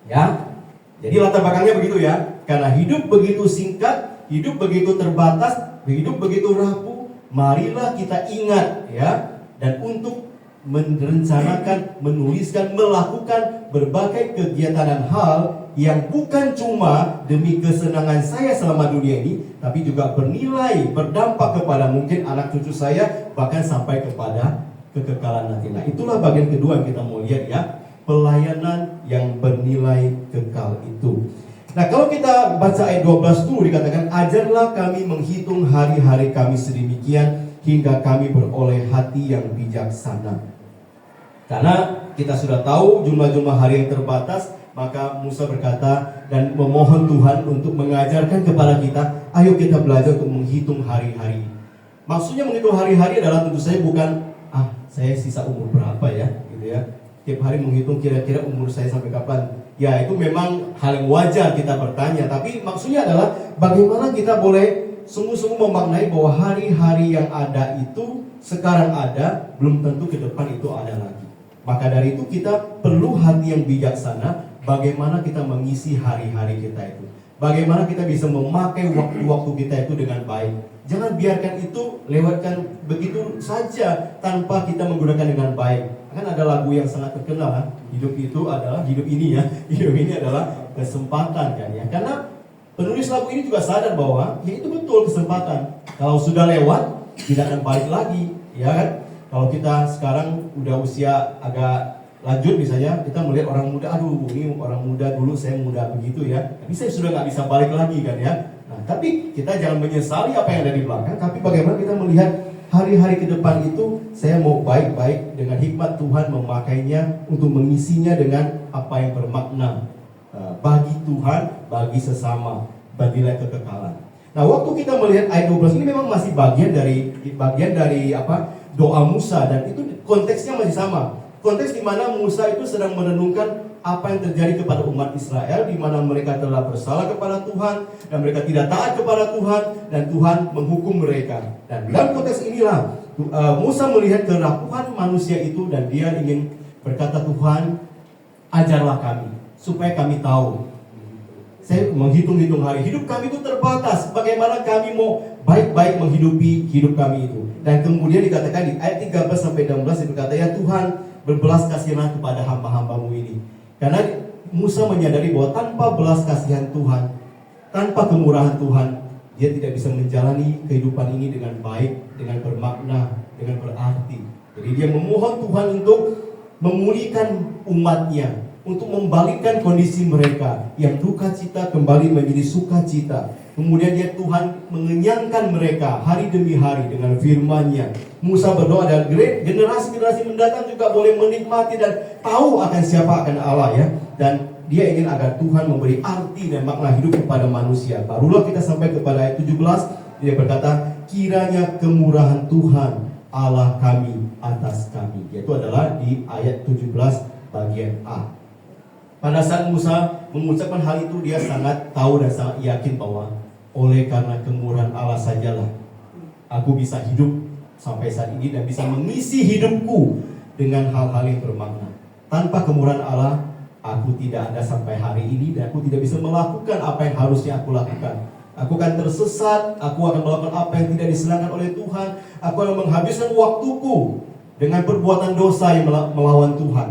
Ya. Jadi latar belakangnya begitu ya. Karena hidup begitu singkat, hidup begitu terbatas, hidup begitu rapuh, marilah kita ingat ya, dan untuk merencanakan, menuliskan, melakukan berbagai kegiatan dan hal yang bukan cuma demi kesenangan saya selama dunia ini, tapi juga bernilai, berdampak kepada mungkin anak cucu saya, bahkan sampai kepada kekekalan nanti. Nah, itulah bagian kedua yang kita mau lihat ya, pelayanan yang bernilai kekal itu. Nah, kalau kita baca ayat 12 dulu dikatakan, ajarlah kami menghitung hari-hari kami sedemikian hingga kami beroleh hati yang bijaksana. Karena kita sudah tahu jumlah-jumlah hari yang terbatas, maka Musa berkata dan memohon Tuhan untuk mengajarkan kepada kita, ayo kita belajar untuk menghitung hari-hari. Maksudnya menghitung hari-hari adalah tentu saja bukan, saya sisa umur berapa ya, gitu ya. Tiap hari menghitung kira-kira umur saya sampai kapan. Ya, itu memang hal yang wajar kita bertanya, tapi maksudnya adalah bagaimana kita boleh sungguh-sungguh memaknai bahwa hari-hari yang ada itu sekarang ada, belum tentu ke depan itu ada lagi. Maka dari itu kita perlu hati yang bijaksana, bagaimana kita mengisi hari-hari kita itu. Bagaimana kita bisa memakai waktu-waktu kita itu dengan baik. Jangan biarkan itu lewatkan begitu saja tanpa kita menggunakan dengan baik. Kan ada lagu yang sangat terkenal, hidup itu adalah, hidup ini ya, hidup ini adalah kesempatan kan ya. Karena penulis lagu ini juga sadar bahwa ya itu betul kesempatan. Kalau sudah lewat tidak akan balik lagi, ya kan? Kalau kita sekarang udah usia agak lanjut misalnya, kita melihat orang muda, aduh ini orang muda dulu saya muda begitu ya, tapi saya sudah nggak bisa balik lagi kan ya. Nah, tapi kita jangan menyesali apa yang ada di belakang, tapi bagaimana kita melihat hari-hari ke depan itu, saya mau baik-baik dengan hikmat Tuhan memakainya untuk mengisinya dengan apa yang bermakna bagi Tuhan, bagi sesama, bagilah kekekalan. Nah, waktu kita melihat ayat 12 ini memang masih bagian dari doa Musa, dan itu konteksnya masih sama. Konteks di mana Musa itu sedang merenungkan apa yang terjadi kepada umat Israel, di mana mereka telah bersalah kepada Tuhan dan mereka tidak taat kepada Tuhan, dan Tuhan menghukum mereka. Dan dalam konteks inilah Musa melihat kerapuhan manusia itu, dan dia ingin berkata, Tuhan, ajarlah kami supaya kami tahu. Saya menghitung-hitung hari hidup kami itu terbatas. Bagaimana kami mau baik-baik menghidupi hidup kami itu. Dan kemudian dikatakan di ayat 13-16 itu berkata, ya Tuhan, berbelas kasihanlah kepada hamba-hambamu ini. Karena Musa menyadari bahwa tanpa belas kasihan Tuhan, tanpa kemurahan Tuhan, dia tidak bisa menjalani kehidupan ini dengan baik, dengan bermakna, dengan berarti. Jadi dia memohon Tuhan untuk memulihkan umatnya, untuk membalikkan kondisi mereka yang duka cita kembali menjadi sukacita. Kemudian dia Tuhan mengenyangkan mereka hari demi hari dengan firman-Nya. Musa berdoa dan generasi-generasi mendatang juga boleh menikmati dan tahu akan siapa akan Allah ya. Dan dia ingin agar Tuhan memberi arti dan makna hidup kepada manusia. Barulah kita sampai kepada ayat 17. Dia berkata, kiranya kemurahan Tuhan Allah kami atas kami. Yaitu adalah di ayat 17 bagian A. Pada saat Musa mengucapkan hal itu, dia sangat tahu dan sangat yakin bahwa oleh karena kemurahan Allah sajalah aku bisa hidup sampai saat ini dan bisa mengisi hidupku dengan hal-hal yang bermakna. Tanpa kemurahan Allah, aku tidak ada sampai hari ini dan aku tidak bisa melakukan apa yang harusnya aku lakukan. Aku akan tersesat, aku akan melakukan apa yang tidak disenangkan oleh Tuhan. Aku akan menghabiskan waktuku dengan perbuatan dosa yang melawan Tuhan.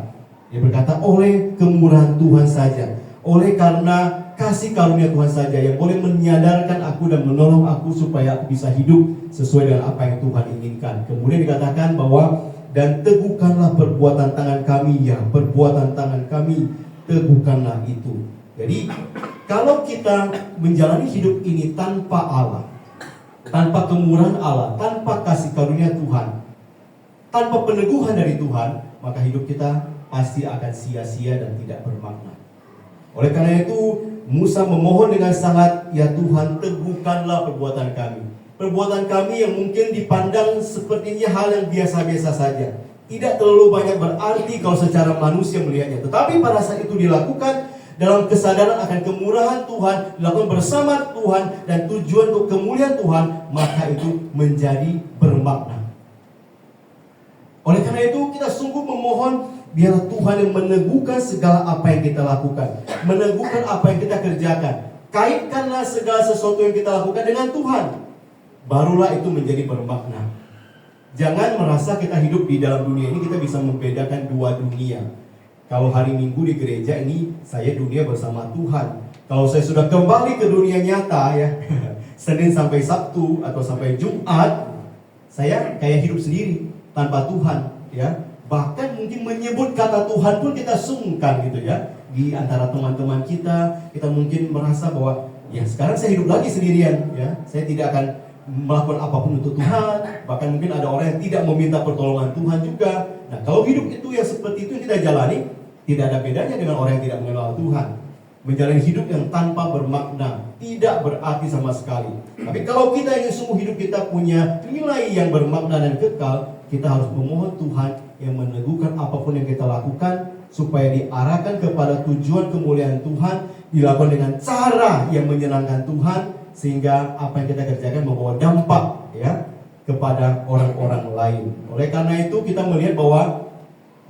Dia berkata, oleh kemurahan Tuhan saja, oleh karena kasih karunia Tuhan saja yang boleh menyadarkan aku dan menolong aku supaya aku bisa hidup sesuai dengan apa yang Tuhan inginkan. Kemudian dikatakan bahwa dan teguhkanlah perbuatan tangan kami, ya perbuatan tangan kami, teguhkanlah itu. Jadi kalau kita menjalani hidup ini tanpa Allah, tanpa kemurahan Allah, tanpa kasih karunia Tuhan, tanpa peneguhan dari Tuhan, maka hidup kita pasti akan sia-sia dan tidak bermakna. Oleh karena itu Musa memohon dengan sangat, ya Tuhan, teguhkanlah perbuatan kami. Perbuatan kami yang mungkin dipandang sepertinya hal yang biasa-biasa saja, tidak terlalu banyak berarti kalau secara manusia melihatnya. Tetapi pada saat itu dilakukan dalam kesadaran akan kemurahan Tuhan, dilakukan bersama Tuhan dan tujuan untuk kemuliaan Tuhan, maka itu menjadi bermakna. Oleh karena itu kita sungguh memohon, biarlah Tuhan yang meneguhkan segala apa yang kita lakukan, meneguhkan apa yang kita kerjakan. Kaitkanlah segala sesuatu yang kita lakukan dengan Tuhan, barulah itu menjadi bermakna. Jangan merasa kita hidup di dalam dunia ini kita bisa membedakan dua dunia. Kalau hari Minggu di gereja ini saya dunia bersama Tuhan. Kalau saya sudah kembali ke dunia nyata, ya Senin sampai Sabtu atau sampai Jumat, saya kayak hidup sendiri tanpa Tuhan, ya. Bahkan mungkin menyebut kata Tuhan pun kita sungkan gitu, ya. Di antara teman-teman kita mungkin merasa bahwa ya sekarang saya hidup lagi sendirian, ya. Saya tidak akan melakukan apapun untuk Tuhan. Bahkan mungkin ada orang yang tidak meminta pertolongan Tuhan juga. Nah, kalau hidup itu yang seperti itu yang kita jalani, tidak ada bedanya dengan orang yang tidak mengenal Tuhan. Menjalani hidup yang tanpa bermakna, tidak berarti sama sekali. Tapi kalau kita ingin sungguh hidup kita punya nilai yang bermakna dan kekal, kita harus memohon Tuhan yang meneguhkan apapun yang kita lakukan, supaya diarahkan kepada tujuan kemuliaan Tuhan, dilakukan dengan cara yang menyenangkan Tuhan, sehingga apa yang kita kerjakan membawa dampak, ya, kepada orang-orang lain. Oleh karena itu kita melihat bahwa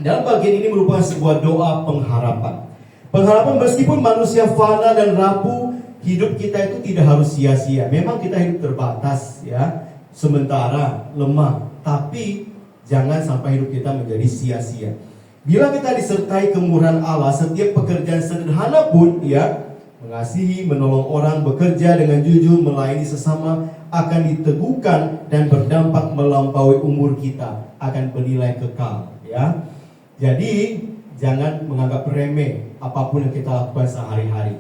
dalam bagian ini merupakan sebuah doa pengharapan. Pengharapan meskipun manusia fana dan rapuh, hidup kita itu tidak harus sia-sia. Memang kita hidup terbatas, ya, sementara, lemah, tapi jangan sampai hidup kita menjadi sia-sia. Bila kita disertai kemurahan Allah, setiap pekerjaan sederhana pun, ya, mengasihi, menolong orang, bekerja dengan jujur, melayani sesama, akan diteguhkan dan berdampak melampaui umur kita, akan bernilai kekal, ya. Jadi jangan menganggap remeh apapun yang kita lakukan sehari-hari.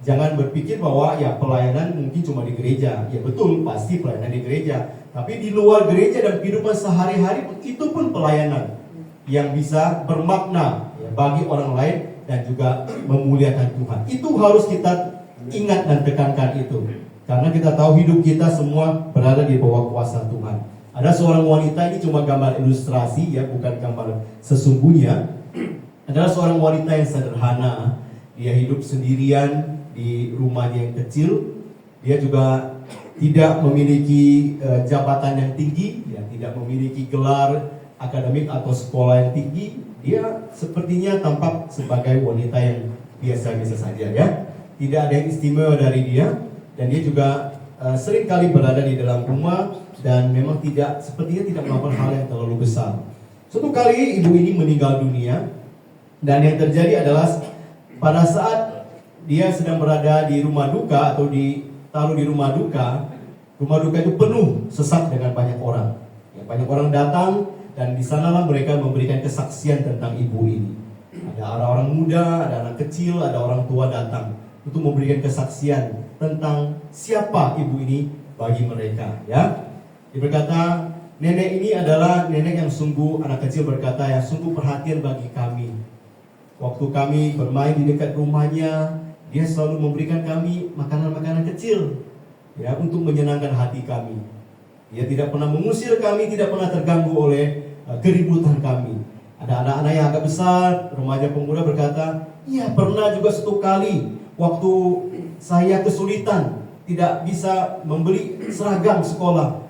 Jangan berpikir bahwa ya pelayanan mungkin cuma di gereja. Ya betul, pasti pelayanan di gereja. Tapi di luar gereja dan kehidupan sehari-hari itu pun pelayanan yang bisa bermakna, ya, bagi orang lain dan juga memuliakan Tuhan. Itu harus kita ingat dan tekankan itu. Karena kita tahu hidup kita semua berada di bawah kuasa Tuhan. Ada seorang wanita, ini cuma gambar ilustrasi, ya, bukan gambar sesungguhnya. Adalah seorang wanita yang sederhana. Dia hidup sendirian di rumahnya yang kecil. Dia juga tidak memiliki jabatan yang tinggi, ya, tidak memiliki gelar akademik atau sekolah yang tinggi. Dia sepertinya tampak sebagai wanita yang biasa-biasa saja, ya. Tidak ada yang istimewa dari dia. Dan dia juga sering kali berada di dalam rumah dan memang sepertinya tidak melakukan hal yang terlalu besar. Suatu kali ibu ini meninggal dunia, dan yang terjadi adalah pada saat dia sedang berada di rumah duka atau ditaruh di rumah duka itu penuh sesak dengan banyak orang. Ya, banyak orang datang dan di sanalah mereka memberikan kesaksian tentang ibu ini. Ada orang muda, ada anak kecil, ada orang tua datang untuk memberikan kesaksian tentang siapa ibu ini bagi mereka, ya. Dia berkata, nenek ini adalah nenek yang sungguh, anak kecil berkata, yang sungguh perhatian bagi kami. Waktu kami bermain di dekat rumahnya, dia selalu memberikan kami makanan-makanan kecil, ya, untuk menyenangkan hati kami. Dia tidak pernah mengusir kami, tidak pernah terganggu oleh keributan kami. Ada anak-anak yang agak besar, remaja pemuda berkata, iya, pernah juga satu kali waktu saya kesulitan, tidak bisa membeli seragam sekolah,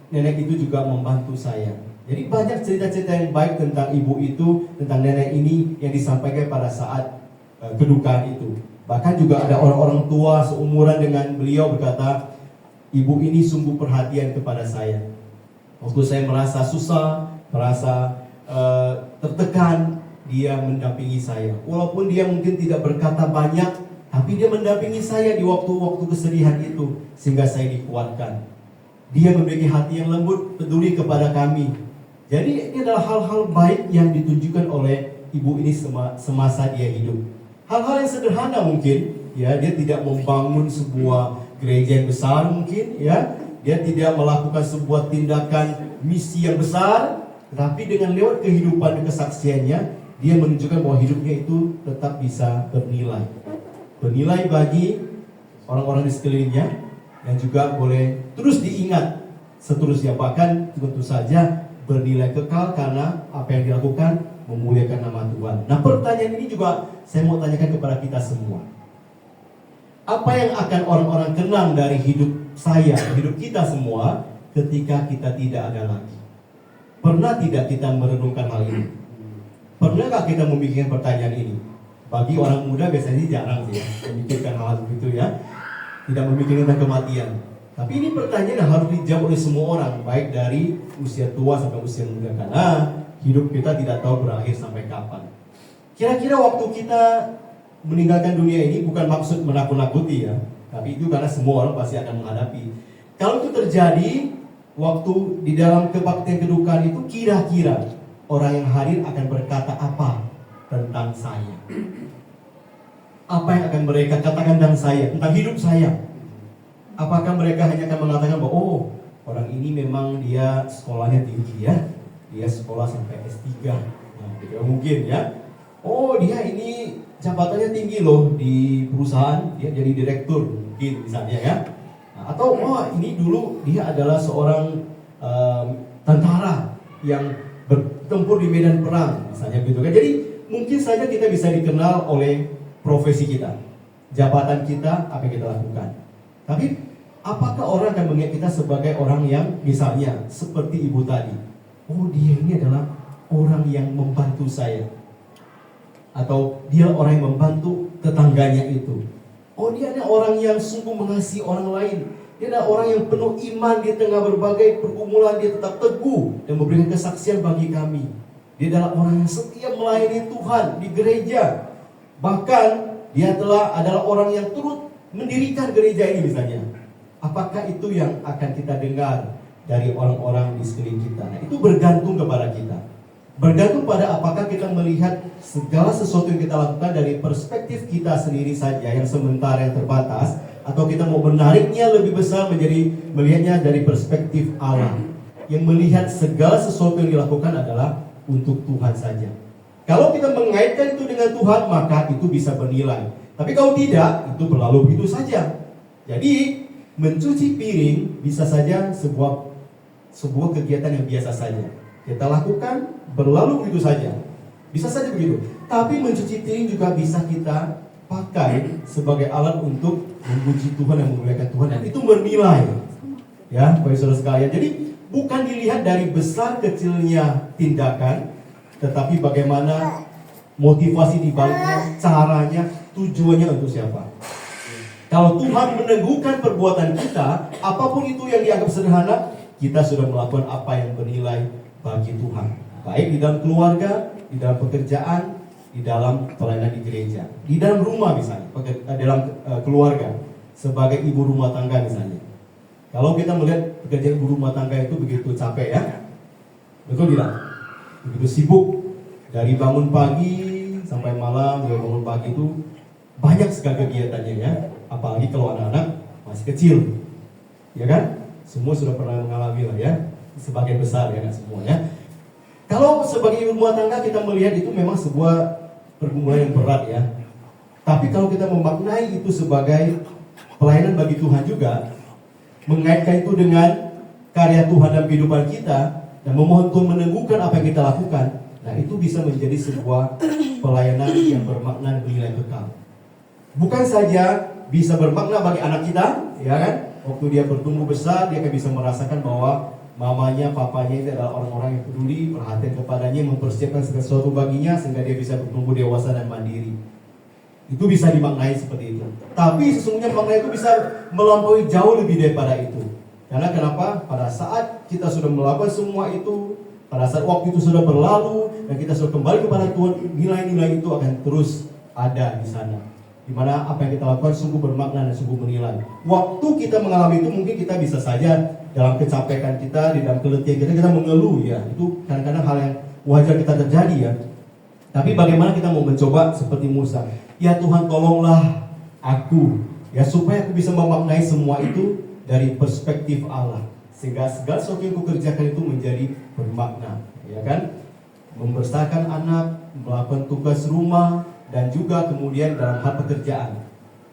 nenek itu juga membantu saya. Jadi banyak cerita-cerita yang baik tentang ibu itu, tentang nenek ini yang disampaikan pada saat kedukaan itu. Bahkan juga ada orang-orang tua seumuran dengan beliau berkata, ibu ini sungguh perhatian kepada saya. Waktu saya merasa susah, merasa tertekan, dia mendampingi saya. Walaupun dia mungkin tidak berkata banyak, tapi dia mendampingi saya di waktu-waktu kesedihan itu, sehingga saya dikuatkan. Dia memiliki hati yang lembut, peduli kepada kami. Jadi ini adalah hal-hal baik yang ditunjukkan oleh ibu ini semasa dia hidup. Hal-hal yang sederhana mungkin, ya, dia tidak membangun sebuah gereja yang besar mungkin, ya, dia tidak melakukan sebuah tindakan misi yang besar, tetapi dengan lewat kehidupan dan kesaksiannya, dia menunjukkan bahwa hidupnya itu tetap bisa bernilai bagi orang-orang di sekelilingnya, dan juga boleh terus diingat seterusnya, bahkan tentu saja bernilai kekal karena apa yang dilakukan memuliakan nama Tuhan. Nah, pertanyaan ini juga saya mau tanyakan kepada kita semua. Apa yang akan orang-orang kenang dari hidup saya, hidup kita semua ketika kita tidak ada lagi? Pernah tidak kita merenungkan hal ini? Pernahkah kita memikirkan pertanyaan ini? Bagi orang muda biasanya jarang sih ya, memikirkan hal begitu ya. Tidak memikirkan tentang kematian. Tapi ini pertanyaan yang harus dijawab oleh semua orang, baik dari usia tua sampai usia muda, karena hidup kita tidak tahu berakhir sampai kapan. Kira-kira waktu kita meninggalkan dunia ini bukan maksud menakut-nakuti ya, tapi itu karena semua orang pasti akan menghadapi. Kalau itu terjadi waktu di dalam kebaktian kedukaan itu, kira-kira orang yang hadir akan berkata apa tentang saya? Apa yang akan mereka katakan tentang saya, tentang hidup saya? Apakah mereka hanya akan mengatakan bahwa oh, orang ini memang dia sekolahnya tinggi ya, dia sekolah sampai S3, nah, tidak mungkin ya. Oh, dia ini jabatannya tinggi loh di perusahaan, dia jadi direktur mungkin misalnya ya. Nah, atau oh, ini dulu dia adalah seorang tentara yang bertempur di medan perang misalnya gitu kan. Jadi mungkin saja kita bisa dikenal oleh profesi kita, jabatan kita, apa yang kita lakukan. Tapi apakah orang akan mengingat kita sebagai orang yang misalnya seperti ibu tadi, oh dia ini adalah orang yang membantu saya, atau dia orang yang membantu tetangganya itu, oh dia adalah orang yang sungguh mengasihi orang lain, dia adalah orang yang penuh iman di tengah berbagai pergumulan, dia tetap teguh dan memberikan kesaksian bagi kami. Dia adalah orang yang setia melayani Tuhan di gereja. Bahkan dia adalah orang yang turut mendirikan gereja ini misalnya. Apakah itu yang akan kita dengar dari orang-orang di sekeliling kita? Nah, itu bergantung kepada kita. Bergantung pada apakah kita melihat segala sesuatu yang kita lakukan dari perspektif kita sendiri saja yang sementara, yang terbatas, atau kita mau menariknya lebih besar menjadi melihatnya dari perspektif Allah yang melihat segala sesuatu yang dilakukan adalah untuk Tuhan saja. Kalau kita mengaitkan itu dengan Tuhan, maka itu bisa bernilai. Tapi kalau tidak, itu berlalu begitu saja. Jadi mencuci piring bisa saja sebuah kegiatan yang biasa saja. Kita lakukan, berlalu begitu saja. Bisa saja begitu. Tapi mencuci piring juga bisa kita pakai sebagai alat untuk memuji Tuhan dan memuliakan Tuhan, dan itu bernilai. Ya, Bapak Saudara sekalian. Jadi bukan dilihat dari besar kecilnya tindakan, tetapi bagaimana motivasi di baliknya, caranya, tujuannya untuk siapa. Kalau Tuhan meneguhkan perbuatan kita, apapun itu yang dianggap sederhana, kita sudah melakukan apa yang bernilai bagi Tuhan. Baik di dalam keluarga, di dalam pekerjaan, di dalam pelayanan di gereja, di dalam rumah misalnya, dalam keluarga, sebagai ibu rumah tangga misalnya. Kalau kita melihat pekerjaan ibu rumah tangga itu begitu capek ya, betul tidak? Begitu sibuk, dari bangun pagi sampai malam, dari bangun pagi itu banyak sekali kegiatannya ya. Apalagi kalau anak-anak masih kecil, ya kan? Semua sudah pernah mengalami lah ya, sebagian besar ya, nggak semuanya. Kalau sebagai ibu rumah tangga kita melihat itu memang sebuah pergumulan yang berat ya. Tapi kalau kita memaknai itu sebagai pelayanan bagi Tuhan juga, mengaitkan itu dengan karya Tuhan dalam kehidupan kita, dan memohon Tuhan meneguhkan apa yang kita lakukan, nah itu bisa menjadi sebuah pelayanan yang bermakna dan bernilai kekal. Bukan saja bisa bermakna bagi anak kita, ya kan? Waktu dia bertumbuh besar, dia akan bisa merasakan bahwa mamanya, papanya itu adalah orang-orang yang peduli, perhatian kepadanya, mempersiapkan segala sesuatu baginya sehingga dia bisa bertumbuh dewasa dan mandiri. Itu bisa dimaknai seperti itu. Tapi sesungguhnya makna itu bisa melampaui jauh lebih daripada itu. Karena kenapa? Pada saat kita sudah melakukan semua itu, pada saat waktu itu sudah berlalu dan kita sudah kembali kepada Tuhan, nilai-nilai itu akan terus ada di sana. Di mana apa yang kita lakukan sungguh bermakna dan sungguh menilai. Waktu kita mengalami itu mungkin kita bisa saja dalam kecapekan kita, di dalam keletihan kita mengeluh ya. Itu kadang-kadang hal yang wajar kita terjadi ya. Tapi bagaimana kita mau mencoba seperti Musa? Ya Tuhan, tolonglah aku ya supaya aku bisa memaknai semua itu dari perspektif Allah, sehingga segala sesuatu yang kukerjakan itu menjadi bermakna, ya kan? Membesarkan anak, melakukan tugas rumah, dan juga kemudian dalam hal pekerjaan.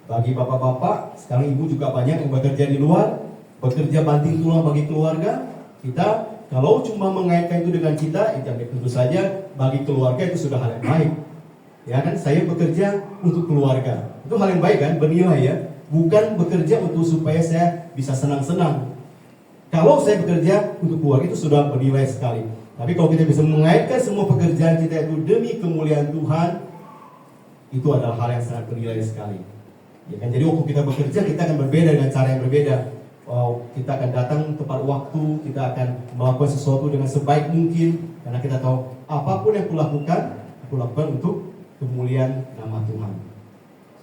Bagi bapak-bapak, sekarang ibu juga banyak yang bekerja di luar, bekerja banting tulang bagi keluarga. Kita kalau cuma mengaitkan itu dengan kita, itu tentu saja bagi keluarga itu sudah hal yang baik. Ya kan, saya bekerja untuk keluarga. Itu hal yang baik kan, bernilai ya. Bukan bekerja untuk supaya saya bisa senang-senang. Kalau saya bekerja untuk keluarga itu sudah bernilai sekali. Tapi kalau kita bisa mengaitkan semua pekerjaan kita itu demi kemuliaan Tuhan, itu adalah hal yang sangat bernilai sekali. Ya kan, jadi waktu kita bekerja kita akan berbeda dengan cara yang berbeda. Kita akan datang tepat waktu, kita akan melakukan sesuatu dengan sebaik mungkin, karena kita tahu apapun yang aku lakukan untuk kemuliaan nama Tuhan.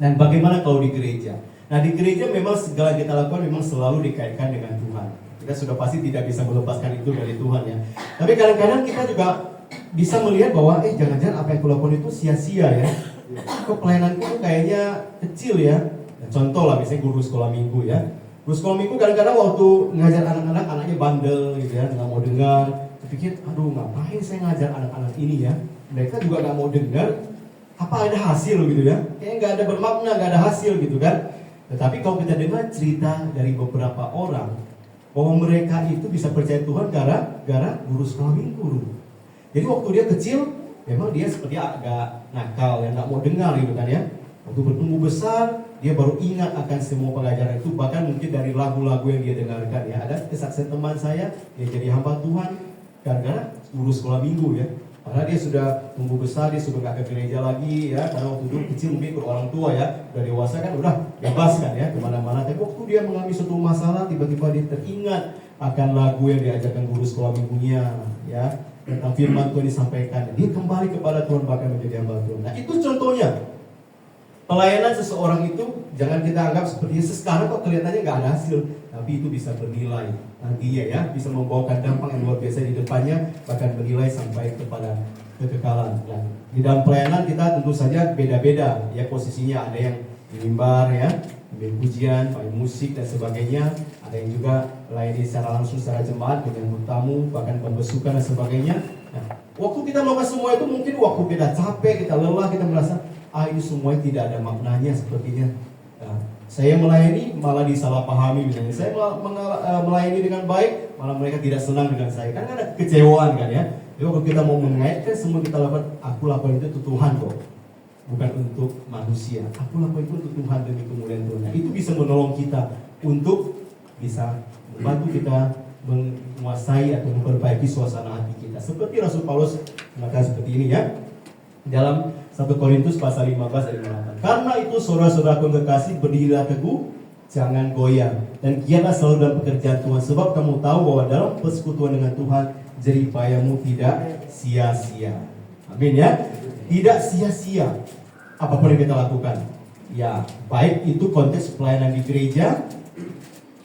Dan bagaimana kalau di gereja? Nah, di gereja memang segala yang kita lakukan memang selalu dikaitkan dengan Tuhan. Kita sudah pasti tidak bisa melepaskan itu dari Tuhan ya. Tapi kadang-kadang kita juga bisa melihat bahwa jangan-jangan apa yang kulakukan itu sia-sia ya. Kok pelayananku itu kayaknya kecil ya. Nah, contoh lah misalnya guru sekolah minggu ya. Guru sekolah minggu kadang-kadang waktu ngajar anak-anak, anaknya bandel gitu ya, nggak mau dengar. Pikir, aduh ngapain saya ngajar anak-anak ini ya. Mereka juga nggak mau dengar. Apa ada hasil gitu ya? Kayaknya nggak ada bermakna, nggak ada hasil gitu kan? Tetapi kalau kita dengar cerita dari beberapa orang bahwa mereka itu bisa percaya Tuhan gara-gara guru sekolah minggu. Jadi waktu dia kecil, memang dia seperti agak nakal, ya nggak mau dengar gitu kan ya. Waktu bertumbuh besar, dia baru ingat akan semua pengajaran itu, bahkan mungkin dari lagu-lagu yang dia dengarkan ya. Ada kesaksian teman saya, dia jadi hamba Tuhan gara-gara guru sekolah minggu ya. Karena dia sudah tumbuh besar, dia sudah gak ke gereja lagi ya. Karena waktu dulu kecil mungkin ikut orang tua ya. Udah dewasa kan udah bebas kan ya kemana-mana. Tapi waktu dia mengalami suatu masalah, tiba-tiba dia teringat akan lagu yang diajarkan guru sekolah minggunya ya. Tentang firman Tuhan disampaikan. Dia kembali kepada Tuhan bahkan menjadi hamba Tuhan. Nah itu contohnya. Pelayanan seseorang itu jangan kita anggap seperti sekarang kok kelihatannya gak ada hasil. Tapi itu bisa bernilai nantinya ya, bisa membawakan dampak yang luar biasa di depannya, bahkan bernilai sampai kepada kekekalan. Dan di dalam pelayanan kita tentu saja beda-beda ya posisinya, ada yang di mimbar ya, ambil pujian, main musik dan sebagainya, ada yang juga melayani secara langsung secara jemaat dengan tamu, bahkan pembesukan dan sebagainya. Nah, waktu kita melakukan semua itu mungkin waktu kita capek, kita lelah, kita merasa ini semua tidak ada maknanya sepertinya. Nah, saya melayani malah disalahpahami misalnya. Saya melayani dengan baik, malah mereka tidak senang dengan saya. Kan ada kekecewaan kan ya. Jadi kalau kita mau mengaitkan semua kita lakukan, aku lakukan itu untuk Tuhan kok, bukan untuk manusia. Aku lakukan itu untuk Tuhan demi kemuliaan Tuhan. Nah, itu bisa menolong kita untuk bisa membantu kita menguasai atau memperbaiki suasana hati kita. Seperti Rasul Paulus mengatakan seperti ini ya. Dalam 1 Korintus pasal 15 ayat 8. Karena itu saudara-saudara kekasih, berdirilah teguh, jangan goyah, dan giatlah selalu dalam pekerjaan Tuhan, sebab kamu tahu bahwa dalam persekutuan dengan Tuhan jerih payahmu tidak sia-sia. Amin ya. Tidak sia-sia apapun yang kita lakukan. Ya, baik itu konteks pelayanan di gereja,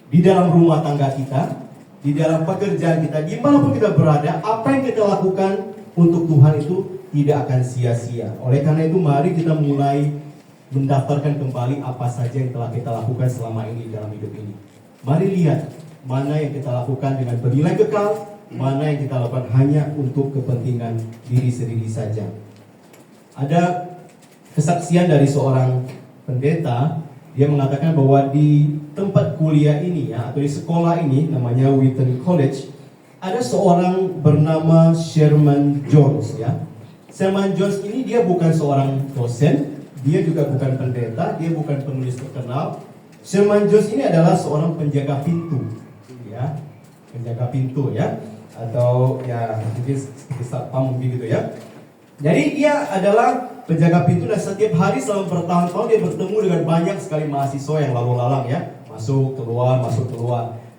di dalam rumah tangga kita, di dalam pekerjaan kita, dimanapun kita berada, apa yang kita lakukan untuk Tuhan itu tidak akan sia-sia. Oleh karena itu mari kita mulai mendaftarkan kembali apa saja yang telah kita lakukan selama ini dalam hidup ini. Mari lihat mana yang kita lakukan dengan bernilai kekal, mana yang kita lakukan hanya untuk kepentingan diri sendiri saja. Ada kesaksian dari seorang pendeta, dia mengatakan bahwa di tempat kuliah ini ya, atau di sekolah ini namanya Wheaton College, ada seorang bernama Sherman Jones ya. Sherman Jones ini dia bukan seorang dosen, dia juga bukan pendeta, dia bukan penulis terkenal. Sherman Jones ini adalah seorang penjaga pintu, ya. penjaga pintu ya, atau ya mungkin seperti satpam mungkin gitu ya. Jadi dia adalah penjaga pintu dan setiap hari selama bertahun-tahun dia bertemu dengan banyak sekali mahasiswa yang lalu lalang ya, masuk keluar.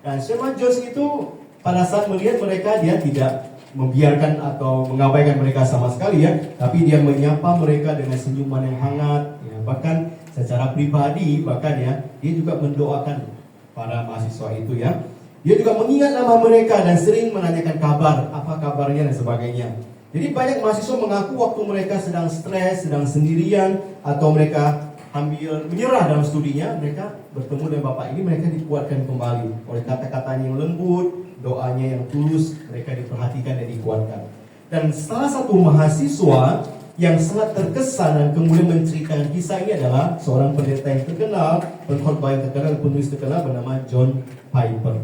Dan Sherman Jones itu pada saat melihat mereka dia tidak membiarkan atau mengabaikan mereka sama sekali ya, tapi dia menyapa mereka dengan senyuman yang hangat ya, bahkan secara pribadi bahkan ya dia juga mendoakan para mahasiswa itu ya. Dia juga mengingat nama mereka dan sering menanyakan kabar, apa kabarnya dan sebagainya. Jadi banyak mahasiswa mengaku waktu mereka sedang stres, sedang sendirian, atau mereka hampir menyerah dalam studinya, mereka bertemu dengan Bapak ini, mereka dikuatkan kembali oleh kata-katanya yang lembut, doanya yang tulus, mereka diperhatikan dan dikuatkan. Dan salah satu mahasiswa yang sangat terkesan dan kemudian menceritakan kisah ini adalah seorang pendeta yang terkenal, pengkhotbah yang terkenal, penulis terkenal bernama John Piper.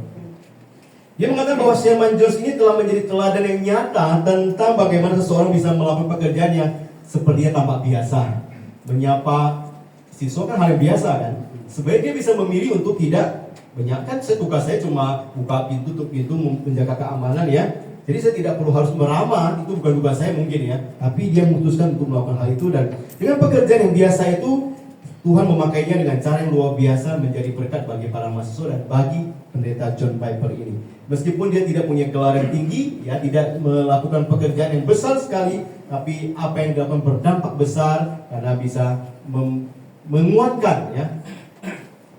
Dia mengatakan bahwa Sherman Jones ini telah menjadi teladan yang nyata tentang bagaimana seseorang bisa melakukan pekerjaannya sepertinya tampak biasa. Menyapa siswa kan hal yang biasa kan. Sebenarnya dia bisa memilih untuk tidak menyampaikan. Tugas saya cuma buka pintu, tutup pintu, menjaga keamanan ya. Jadi saya tidak perlu harus meramah, itu bukan tugas saya mungkin ya. Tapi dia memutuskan untuk melakukan hal itu, dan dengan pekerjaan yang biasa itu Tuhan memakainya dengan cara yang luar biasa menjadi berkat bagi para mahasiswa dan bagi pendeta John Piper ini. Meskipun dia tidak punya gelar yang tinggi, ya tidak melakukan pekerjaan yang besar sekali, tapi apa yang dilakukan berdampak besar karena bisa menguatkan ya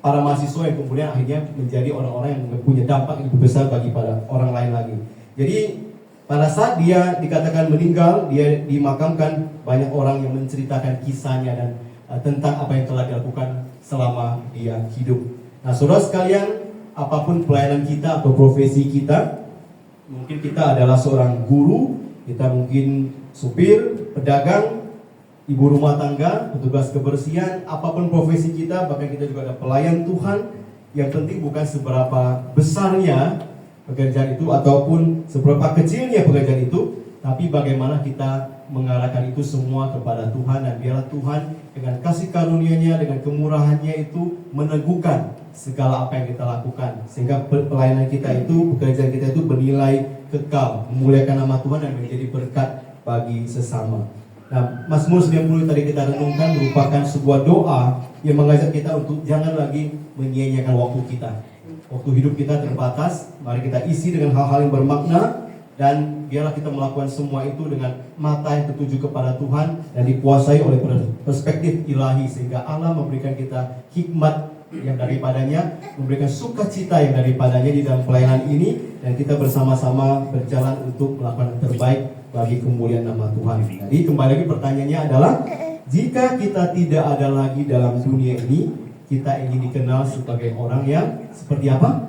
para mahasiswa yang kemudian akhirnya menjadi orang-orang yang punya dampak yang lebih besar bagi para orang lain lagi. Jadi pada saat dia dikatakan meninggal, dia dimakamkan, banyak orang yang menceritakan kisahnya dan tentang apa yang telah dilakukan selama dia hidup. Nah, saudara sekalian, apapun pelayanan kita atau profesi kita, mungkin kita adalah seorang guru, kita mungkin supir, pedagang, ibu rumah tangga, petugas kebersihan, apapun profesi kita, bahkan kita juga ada pelayan Tuhan. Yang penting bukan seberapa besarnya pekerjaan itu ataupun seberapa kecilnya pekerjaan itu, tapi bagaimana kita mengarahkan itu semua kepada Tuhan, dan biarlah Tuhan dengan kasih karunia-Nya, dengan kemurahan-Nya itu meneguhkan segala apa yang kita lakukan, sehingga pelayanan kita itu, pekerjaan kita itu bernilai kekal, memuliakan nama Tuhan dan menjadi berkat bagi sesama. Nah, Mazmur 90 tadi kita renungkan merupakan sebuah doa yang mengajak kita untuk jangan lagi menyia-nyiakan waktu kita. Waktu hidup kita terbatas, mari kita isi dengan hal-hal yang bermakna, dan biarlah kita melakukan semua itu dengan mata yang tertuju kepada Tuhan dan dikuasai oleh perspektif ilahi, sehingga Allah memberikan kita hikmat yang daripadanya, memberikan sukacita yang daripadanya di dalam pelayanan ini, dan kita bersama-sama berjalan untuk melakukan yang terbaik bagi kemuliaan nama Tuhan. Jadi kembali lagi pertanyaannya adalah, jika kita tidak ada lagi dalam dunia ini, kita ingin dikenal sebagai orang yang seperti apa?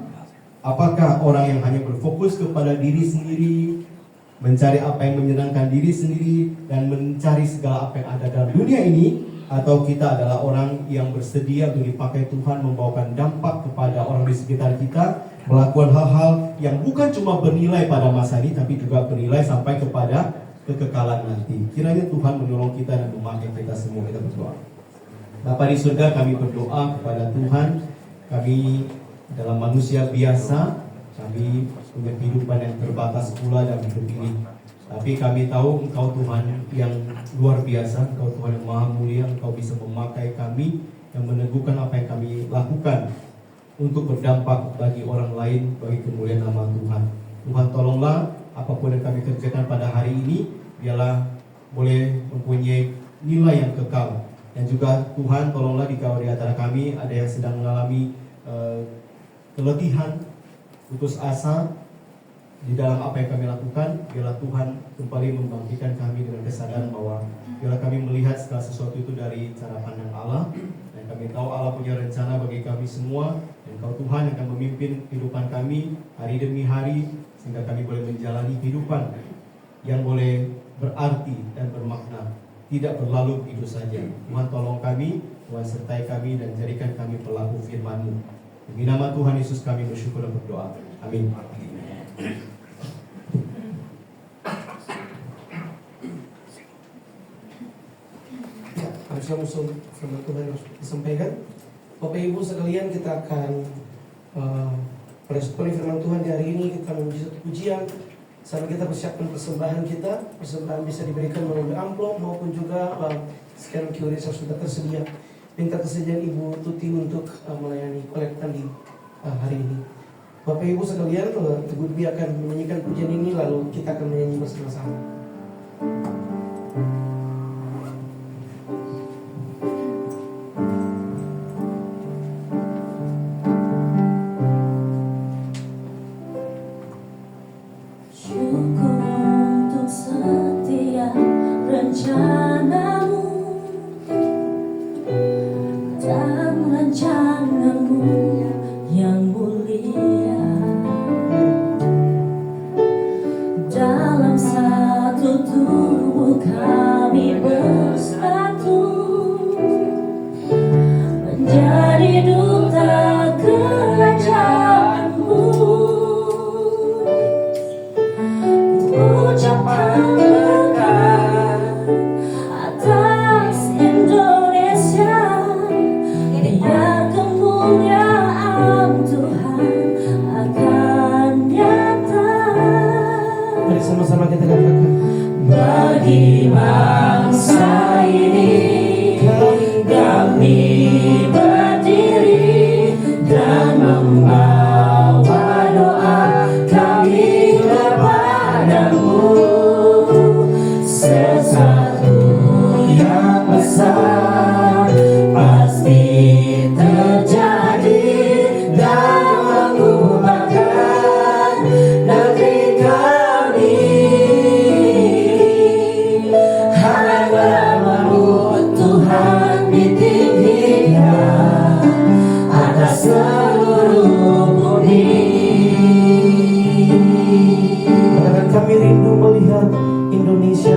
Apakah orang yang hanya berfokus kepada diri sendiri, mencari apa yang menyenangkan diri sendiri, dan mencari segala apa yang ada dalam dunia ini, atau kita adalah orang yang bersedia untuk dipakai Tuhan membawakan dampak kepada orang di sekitar kita, melakukan hal-hal yang bukan cuma bernilai pada masa ini, tapi juga bernilai sampai kepada kekekalan nanti. Kiranya Tuhan menolong kita dan memakai kita semua. Kita berdoa. Bapa di surga, kami berdoa kepada Tuhan. Kami dalam manusia biasa, kami punya kehidupan yang terbatas pula dalam hidup ini. Tapi kami tahu Engkau Tuhan yang luar biasa, Engkau Tuhan yang maha mulia, Engkau bisa memakai kami yang meneguhkan apa yang kami lakukan untuk berdampak bagi orang lain, bagi kemuliaan nama Tuhan. Tuhan, tolonglah apapun yang kami kerjakan pada hari ini, biarlah boleh mempunyai nilai yang kekal. Dan juga Tuhan, tolonglah di antara kami ada yang sedang mengalami keletihan, putus asa di dalam apa yang kami lakukan. Biarlah Tuhan kembali membangkitkan kami dengan kesadaran bahwa biarlah kami melihat segala sesuatu itu dari cara pandang Allah, dan kami tahu Allah punya rencana bagi kami semua, dan Kau Tuhan yang akan memimpin kehidupan kami hari demi hari, sehingga kami boleh menjalani kehidupan yang boleh berarti dan bermakna, tidak berlalu begitu saja. Tuhan, tolong kami, Tuhan sertai kami, dan jadikan kami pelaku firman-Mu. Demi nama Tuhan Yesus kami bersyukur dan berdoa. Amin. Ya, harusnya musuh firman Tuhan harus disampaikan. Bapak Ibu sekalian, kita akan Meresponi firman Tuhan di hari ini, kita memuji satu pujian sampai kita persiapkan persembahan kita. Persembahan bisa diberikan melalui amplop maupun juga scan QRIS yang sudah tersedia. Minta kesediaan Ibu Tuti untuk melayani kolektan di hari ini. Bapak Ibu sekalian, Ibu Dwi akan menyanyikan pujian ini, lalu kita akan menyanyi bersama-sama. Syukur untuk setiap rencanamu dan rancanganmu yang mulia. Dalam satu tubuh kami bersatu, menjadi duta kerajaanmu. Ucapkan berkat atas Indonesia, biar kemuliaan Tuhan akan nyata. Mari sama-sama kita katakan, bagi bangsa ini kami berdiri dan membawa doa kami kepadamu. Sesuatu yang besar pasti terjadi dan mengubahkan negeri kami. Hanya namamu Tuhan ditinggikan atas seluruh bumi. katakan kami rindu melihat Indonesia.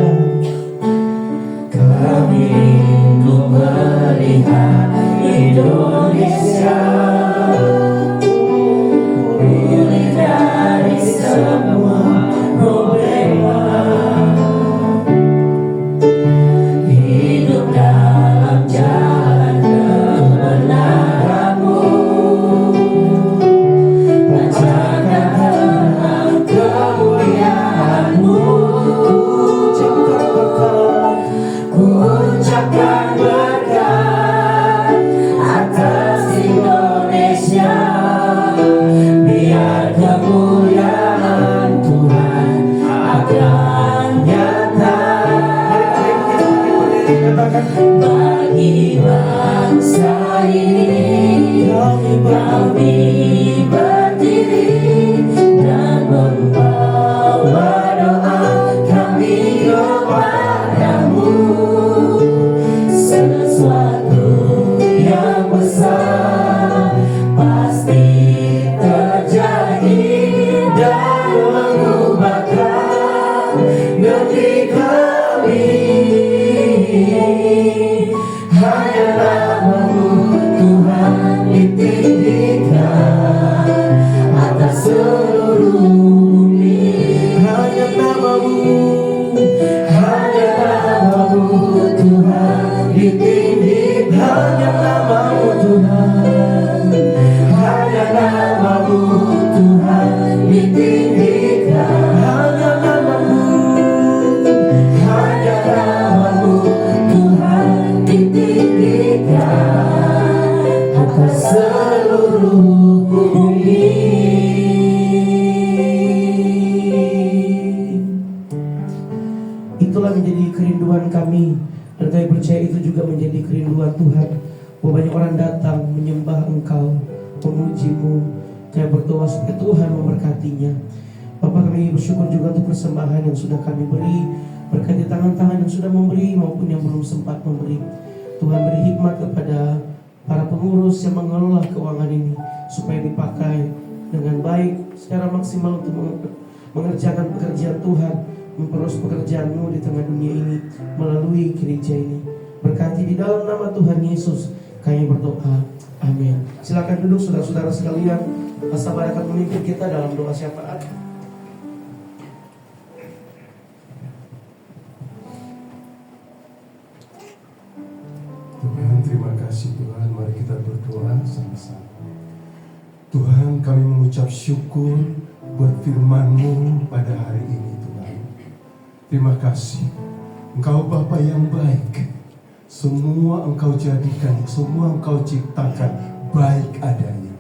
Kami rindu melihat Indonesia pulih dari semua problema, hidup dalam jalan kebenaran-Mu, panjatkan terang kemuliaan-Mu. Ucapkan berkat atas Indonesia, biar kemuliaan Tuhan akan nyata. Bagi bangsa ini kami berdiri dan membawa doa kami kepadamu. Sesuatu yang besar pasti terjadi dan mengubahkan negeri kami. Hanya namamu Tuhan ditinggikan atas seluruh bumi. Hanya namamu, Hanya namamu Tuhan ditinggikan. hanya namamu Tuhan. Hanya namamu Tuhan ditinggikan. Hanya namamu, Hanya namamu Tuhan ditinggikan atas seluruh bumi. itulah menjadi kerinduan kami, dan kami percaya itu juga menjadi kerinduan Tuhan. Bahwa banyak orang datang menyembah Engkau, memuji-Mu. Kami berdoa supaya Tuhan memberkatinya. Bapak, kami bersyukur juga untuk persembahan yang sudah kami beri, berkati tangan-tangan yang sudah memberi maupun yang belum sempat memberi. Tuhan beri hikmat kepada para pengurus yang mengelola keuangan ini, supaya dipakai dengan baik secara maksimal untuk mengerjakan pekerjaan Tuhan, memperluas pekerjaan-Mu di tengah dunia ini melalui gereja ini. Berkati di dalam nama Tuhan Yesus kami berdoa, amin. Silakan duduk saudara-saudara sekalian. Sabar akan memimpin kita dalam doa syafaat. Tuhan, terima kasih Tuhan. Mari kita berdoa sama-sama. Tuhan, kami mengucap syukur buat firman-Mu pada hari ini Tuhan. Terima kasih. Engkau Bapa yang baik. Semua Engkau jadikan, semua Engkau ciptakan baik adanya.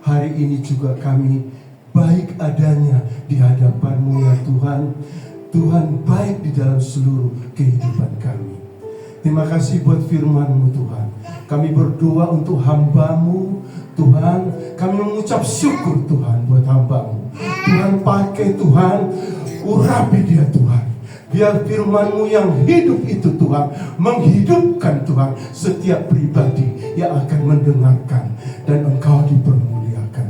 Hari ini juga kami baik adanya di hadapan-Mu ya Tuhan. Tuhan baik di dalam seluruh kehidupan kami. Terima kasih buat firman-Mu Tuhan. Kami berdoa untuk hamba-Mu Tuhan. Kami mengucap syukur Tuhan buat hamba-Mu. Tuhan pakai Tuhan, urapi dia Tuhan. Biar firman-Mu yang hidup itu Tuhan menghidupkan Tuhan setiap pribadi yang akan mendengarkan, dan Engkau dipermuliakan.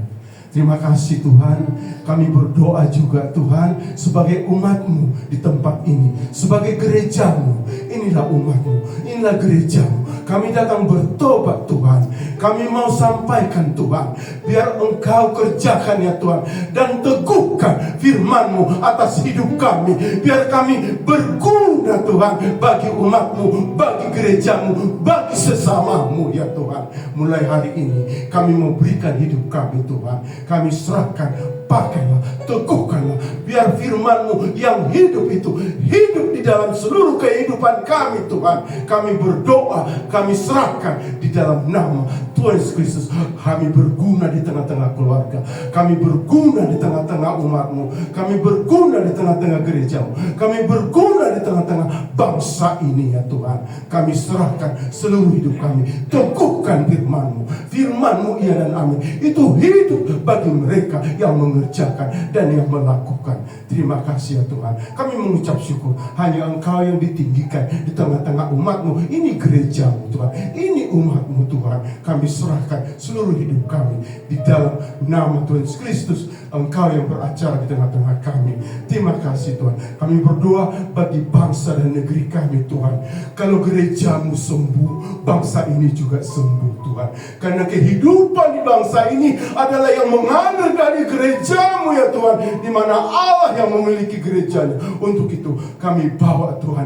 Terima kasih Tuhan. Kami berdoa juga Tuhan sebagai umat-Mu di tempat ini, sebagai gereja-Mu. Inilah umat-Mu, inilah gereja-Mu. Kami datang bertobat Tuhan. Kami mau sampaikan Tuhan, biar Engkau kerjakan ya Tuhan, dan teguhkan firman-Mu atas hidup kami. Biar kami berguna Tuhan bagi umat-Mu, bagi gereja-Mu, bagi sesama-Mu ya Tuhan. Mulai hari ini kami mau berikan hidup kami Tuhan. Kami serahkan, pakailah, teguhkanlah, biar firman-Mu yang hidup itu hidup di dalam seluruh kehidupan kami Tuhan. Kami berdoa, kami serahkan di dalam nama Tuhan Yesus Kristus. Kami berguna di tengah-tengah keluarga, kami berguna di tengah-tengah umat-Mu, kami berguna di tengah-tengah gereja-Mu, kami berguna di tengah-tengah bangsa ini ya Tuhan. Kami serahkan seluruh hidup kami. Teguhkan firman-Mu. Firman-Mu iya dan amin. Itu hidup bagi mereka yang mengerjakan dan yang melakukan. Terima kasih ya Tuhan. Kami mengucap syukur. Hanya Engkau yang ditinggikan di tengah-tengah umat-Mu. Ini gereja-Mu Tuhan, ini umat-Mu Tuhan. Kami serahkan seluruh hidup kami di dalam nama Tuhan Yesus Kristus. Engkau yang beracara di tengah-tengah kami. Terima kasih Tuhan. Kami berdoa bagi bangsa dan negeri kami Tuhan. Kalau gereja-Mu sembuh, bangsa ini juga sembuh Tuhan. Karena kehidupan di bangsa ini adalah yang mengalir dari gereja-Mu ya Tuhan, di mana Allah yang memiliki gerejanya. Untuk itu kami bawa Tuhan,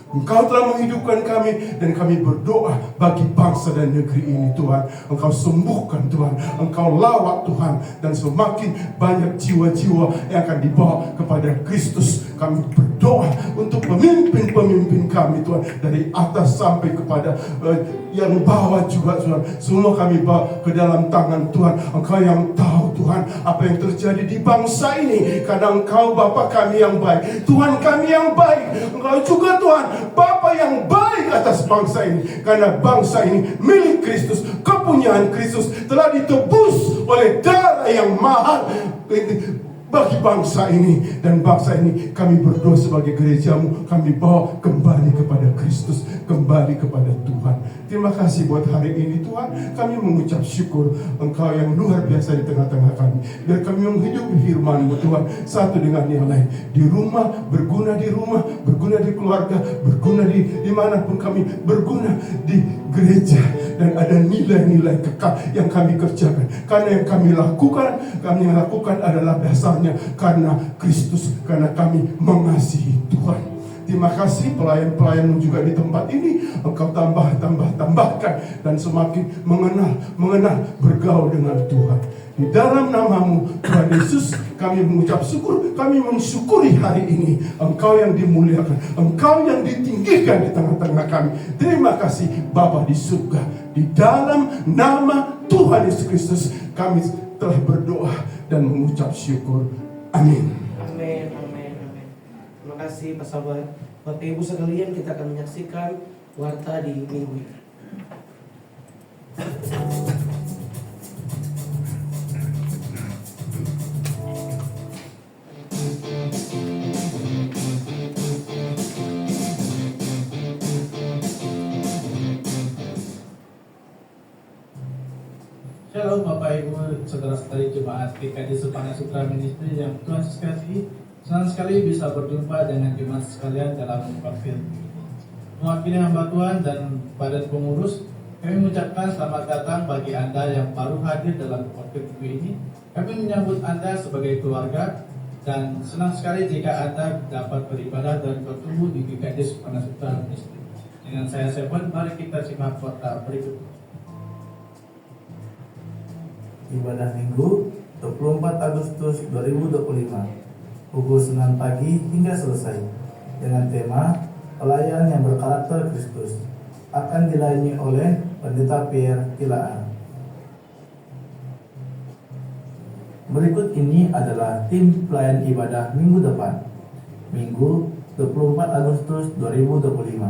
Engkau telah menghidupkan kami, dan kami berdoa bagi bangsa dan negeri ini Tuhan. Engkau sembuhkan Tuhan, Engkau lawat Tuhan, dan semakin banyak jiwa-jiwa yang akan dibawa kepada Kristus. Kami berdoa untuk pemimpin-pemimpin kami Tuhan, dari atas sampai kepada yang bawah juga Tuhan. Semua kami bawa ke dalam tangan Tuhan. Engkau yang tahu Tuhan apa yang terjadi di bangsa ini, karena Engkau Bapa kami yang baik, Tuhan kami yang baik. Engkau juga Tuhan Bapa yang baik atas bangsa ini, karena bangsa ini milik Kristus, kepunyaan Kristus, telah ditebus oleh darah yang mahal bagi bangsa ini. Dan bangsa ini kami berdoa sebagai gereja-Mu, kami bawa kembali kepada Kristus, kembali kepada Tuhan. Terima kasih buat hari ini Tuhan. Kami mengucap syukur Engkau yang luar biasa di tengah-tengah kami. Biar kami menghidupi firman-Mu Tuhan, satu dengan yang lain. Di rumah, berguna di rumah, berguna di keluarga, berguna dimanapun kami, berguna di gereja. Dan ada nilai-nilai kekal yang kami kerjakan. Karena yang kami lakukan adalah dasarnya karena Kristus, karena kami mengasihi Tuhan. Terima kasih pelayan-pelayan-Mu juga di tempat ini. Engkau tambahkan, dan semakin mengenal, bergaul dengan Tuhan. Di dalam nama-Mu Tuhan Yesus kami mengucap syukur. Kami mensyukuri hari ini Engkau yang dimuliakan, Engkau yang ditinggikan di tengah-tengah kami. Terima kasih Bapa di surga. Di dalam nama Tuhan Yesus Kristus kami telah berdoa dan mengucap syukur. Amin. Amin, amin, amin. Terima kasih Pak Sabar. Bapak Ibu sekalian, kita akan menyaksikan warta di minggu ini. Shalom Bapak Ibu, saudara-saudari jemaat GKJ Sepana Sutra Ministry yang Tuhan Yesus kasihi. Senang sekali bisa berjumpa dengan jemaat sekalian dalam khotbah. Mewakili hamba Tuhan dan badan pengurus, kami mengucapkan selamat datang bagi Anda yang baru hadir dalam khotbah ini. Kami menyambut Anda sebagai keluarga dan senang sekali jika Anda dapat beribadah dan bertumbuh di GKJ Sepana Sutra Ministry. Dengan saya Sepon, mari kita simak khotbah berikut. ibadah Minggu 24 Agustus 2025 pukul 9 pagi hingga selesai dengan tema Pelayan yang berkarakter Kristus akan dilayani oleh Pendeta Pierre Tilaan. Berikut ini adalah tim pelayan ibadah minggu depan, Minggu 24 Agustus 2025.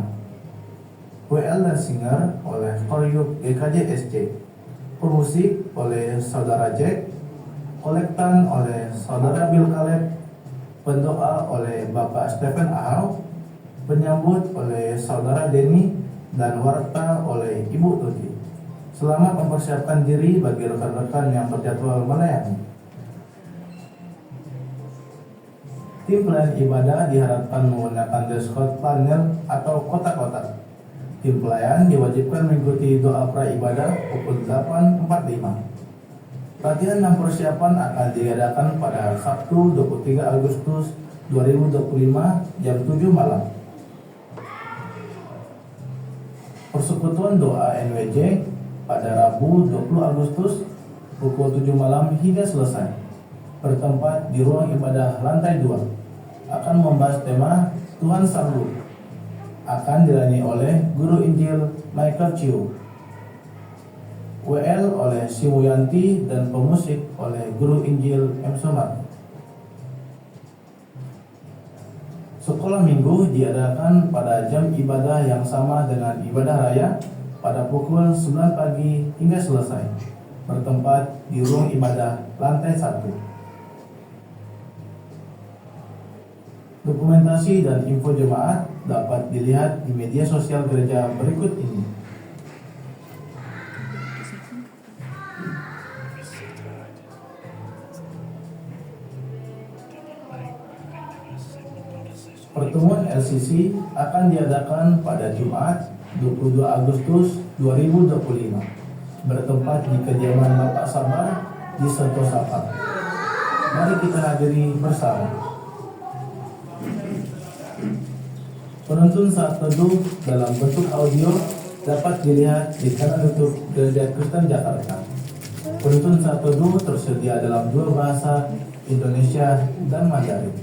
WL dan singer oleh Koryuk GKJ SC, pemusik oleh Saudara Jack, kolektan oleh Saudara Bill Caleb, pendoa oleh Bapak Stephen Ahau, penyambut oleh Saudara Denny, dan warta oleh Ibu Tuti. Selamat mempersiapkan diri bagi rekan-rekan yang terjadwal melayani. Tim pelayan ibadah diharapkan menggunakan dress code panel atau kotak-kotak. Tim pelayan diwajibkan mengikuti doa pra-ibadah pukul 8.45. Latihan dan persiapan akan diadakan pada Sabtu 23 Agustus 2025 jam 7 malam. Persekutuan doa NWJ pada Rabu 20 Agustus pukul 7 malam hingga selesai, bertempat di ruang ibadah lantai 2, akan membahas tema Tuhan Sanggup. Akan dilayani oleh Guru Injil Michael Chiu, WL oleh Simuyanti, dan pemusik oleh Guru Injil M. Somad. Sekolah minggu diadakan pada jam ibadah yang sama dengan ibadah raya pada pukul 9 pagi hingga selesai, bertempat di ruang ibadah lantai 1. Dokumentasi dan info jemaat dapat dilihat di media sosial gereja berikut ini. Pertemuan LCC akan diadakan pada Jumat 22 Agustus 2025, bertempat di kediaman Bapak Sabar di Sentosapa. Mari kita hadiri bersama. Penonton saat teduh dalam bentuk audio dapat dilihat di kanal YouTube Gereja Kristen Jakarta. Penonton saat teduh tersedia dalam 2 bahasa, Indonesia dan Mandarin.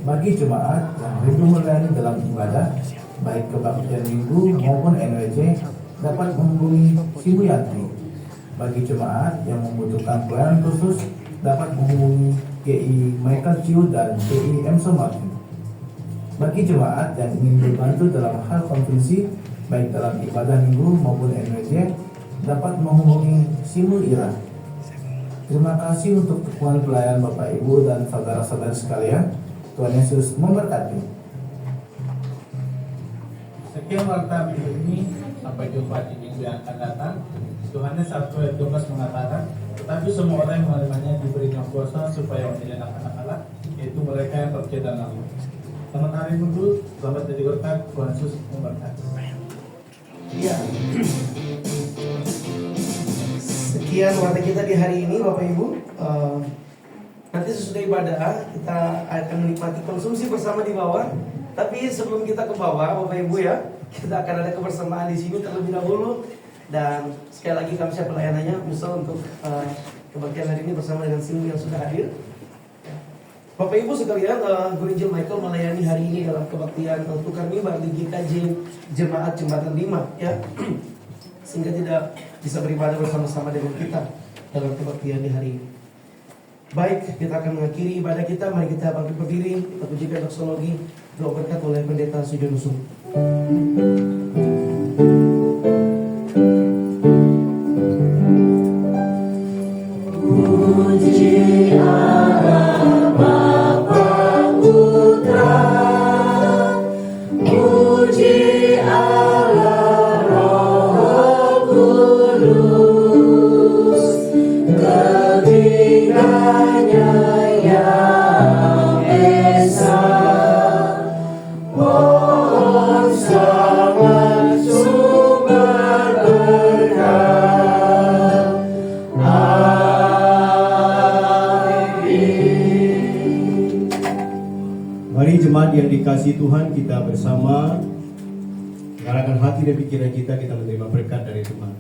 Bagi jemaat yang rindu melayani dalam ibadah, baik kebaktian minggu maupun NWJ, dapat menghubungi Simuyanti. Bagi jemaat yang membutuhkan pelayanan khusus, dapat menghubungi GI Michael Chiu dan GI M. Somartin. Bagi jemaat yang ingin dibantu dalam hal konferensi, baik dalam ibadah minggu maupun NWJ, dapat menghubungi Simu Ira. Terima kasih untuk dukungan pelayan Bapak Ibu dan saudara-saudara sekalian. Tuhan Yesus memberkati. Sekian warta minggu ini, sampai jumpa di minggu yang akan datang. Yohanes 1 ayat 12 mengatakan, tetapi semua orang yang menerimanya diberikan kuasa supaya menjadi anak-anak Allah, yaitu mereka yang percaya dalam nama. Selamat hari Minggu, selamat jadi berkat, Tuhan Yesus memberkati. Ya. Sekian warta kita di hari ini, Bapak Ibu. Nanti sesudah ibadah kita akan menikmati konsumsi bersama di bawah. Tapi sebelum kita ke bawah, Bapak Ibu ya, kita akan ada kebersamaan di sini terlebih dahulu. Dan sekali lagi kami siap pelayanannya, misal untuk kebaktian hari ini bersama dengan Simu yang sudah hadir. Bapak Ibu sekalian, Guru Injil Michael melayani hari ini dalam kebaktian tukar mimbar di GKJ Jemaat Jembatan 5 ya. Sehingga tidak bisa beribadah bersama-sama dengan kita dalam kebaktian di hari ini. Baik, kita akan mengakhiri ibadah kita. Mari kita bangkit berdiri, kita pujikan doksologi, doa berkat oleh Pendeta Sujonusu. Puji Allah Bapa Putra, puji Allah Roh Kudus, ketiganya yang esa, pohon sama sumber berkah. Mari jemaat yang dikasihi Tuhan, kita bersama Mengarahkan hati dan pikiran kita menerima berkat dari Tuhan.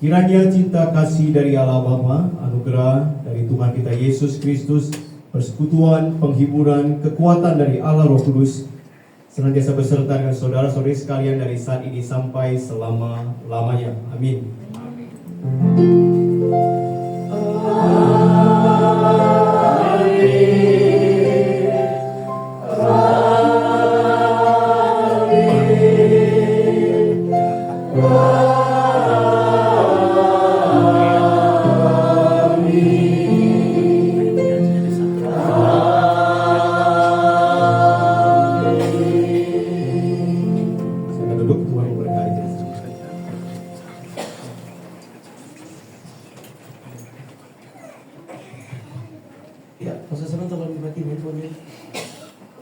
Kiranya cinta kasih dari Allah Bapa, anugerah dari Tuhan kita Yesus Kristus, persekutuan, penghiburan, kekuatan dari Allah Roh Kudus, senantiasa beserta dengan saudara-saudari sekalian dari saat ini sampai selama-lamanya. Amin. Silakan duduk, Tuhan memberkati.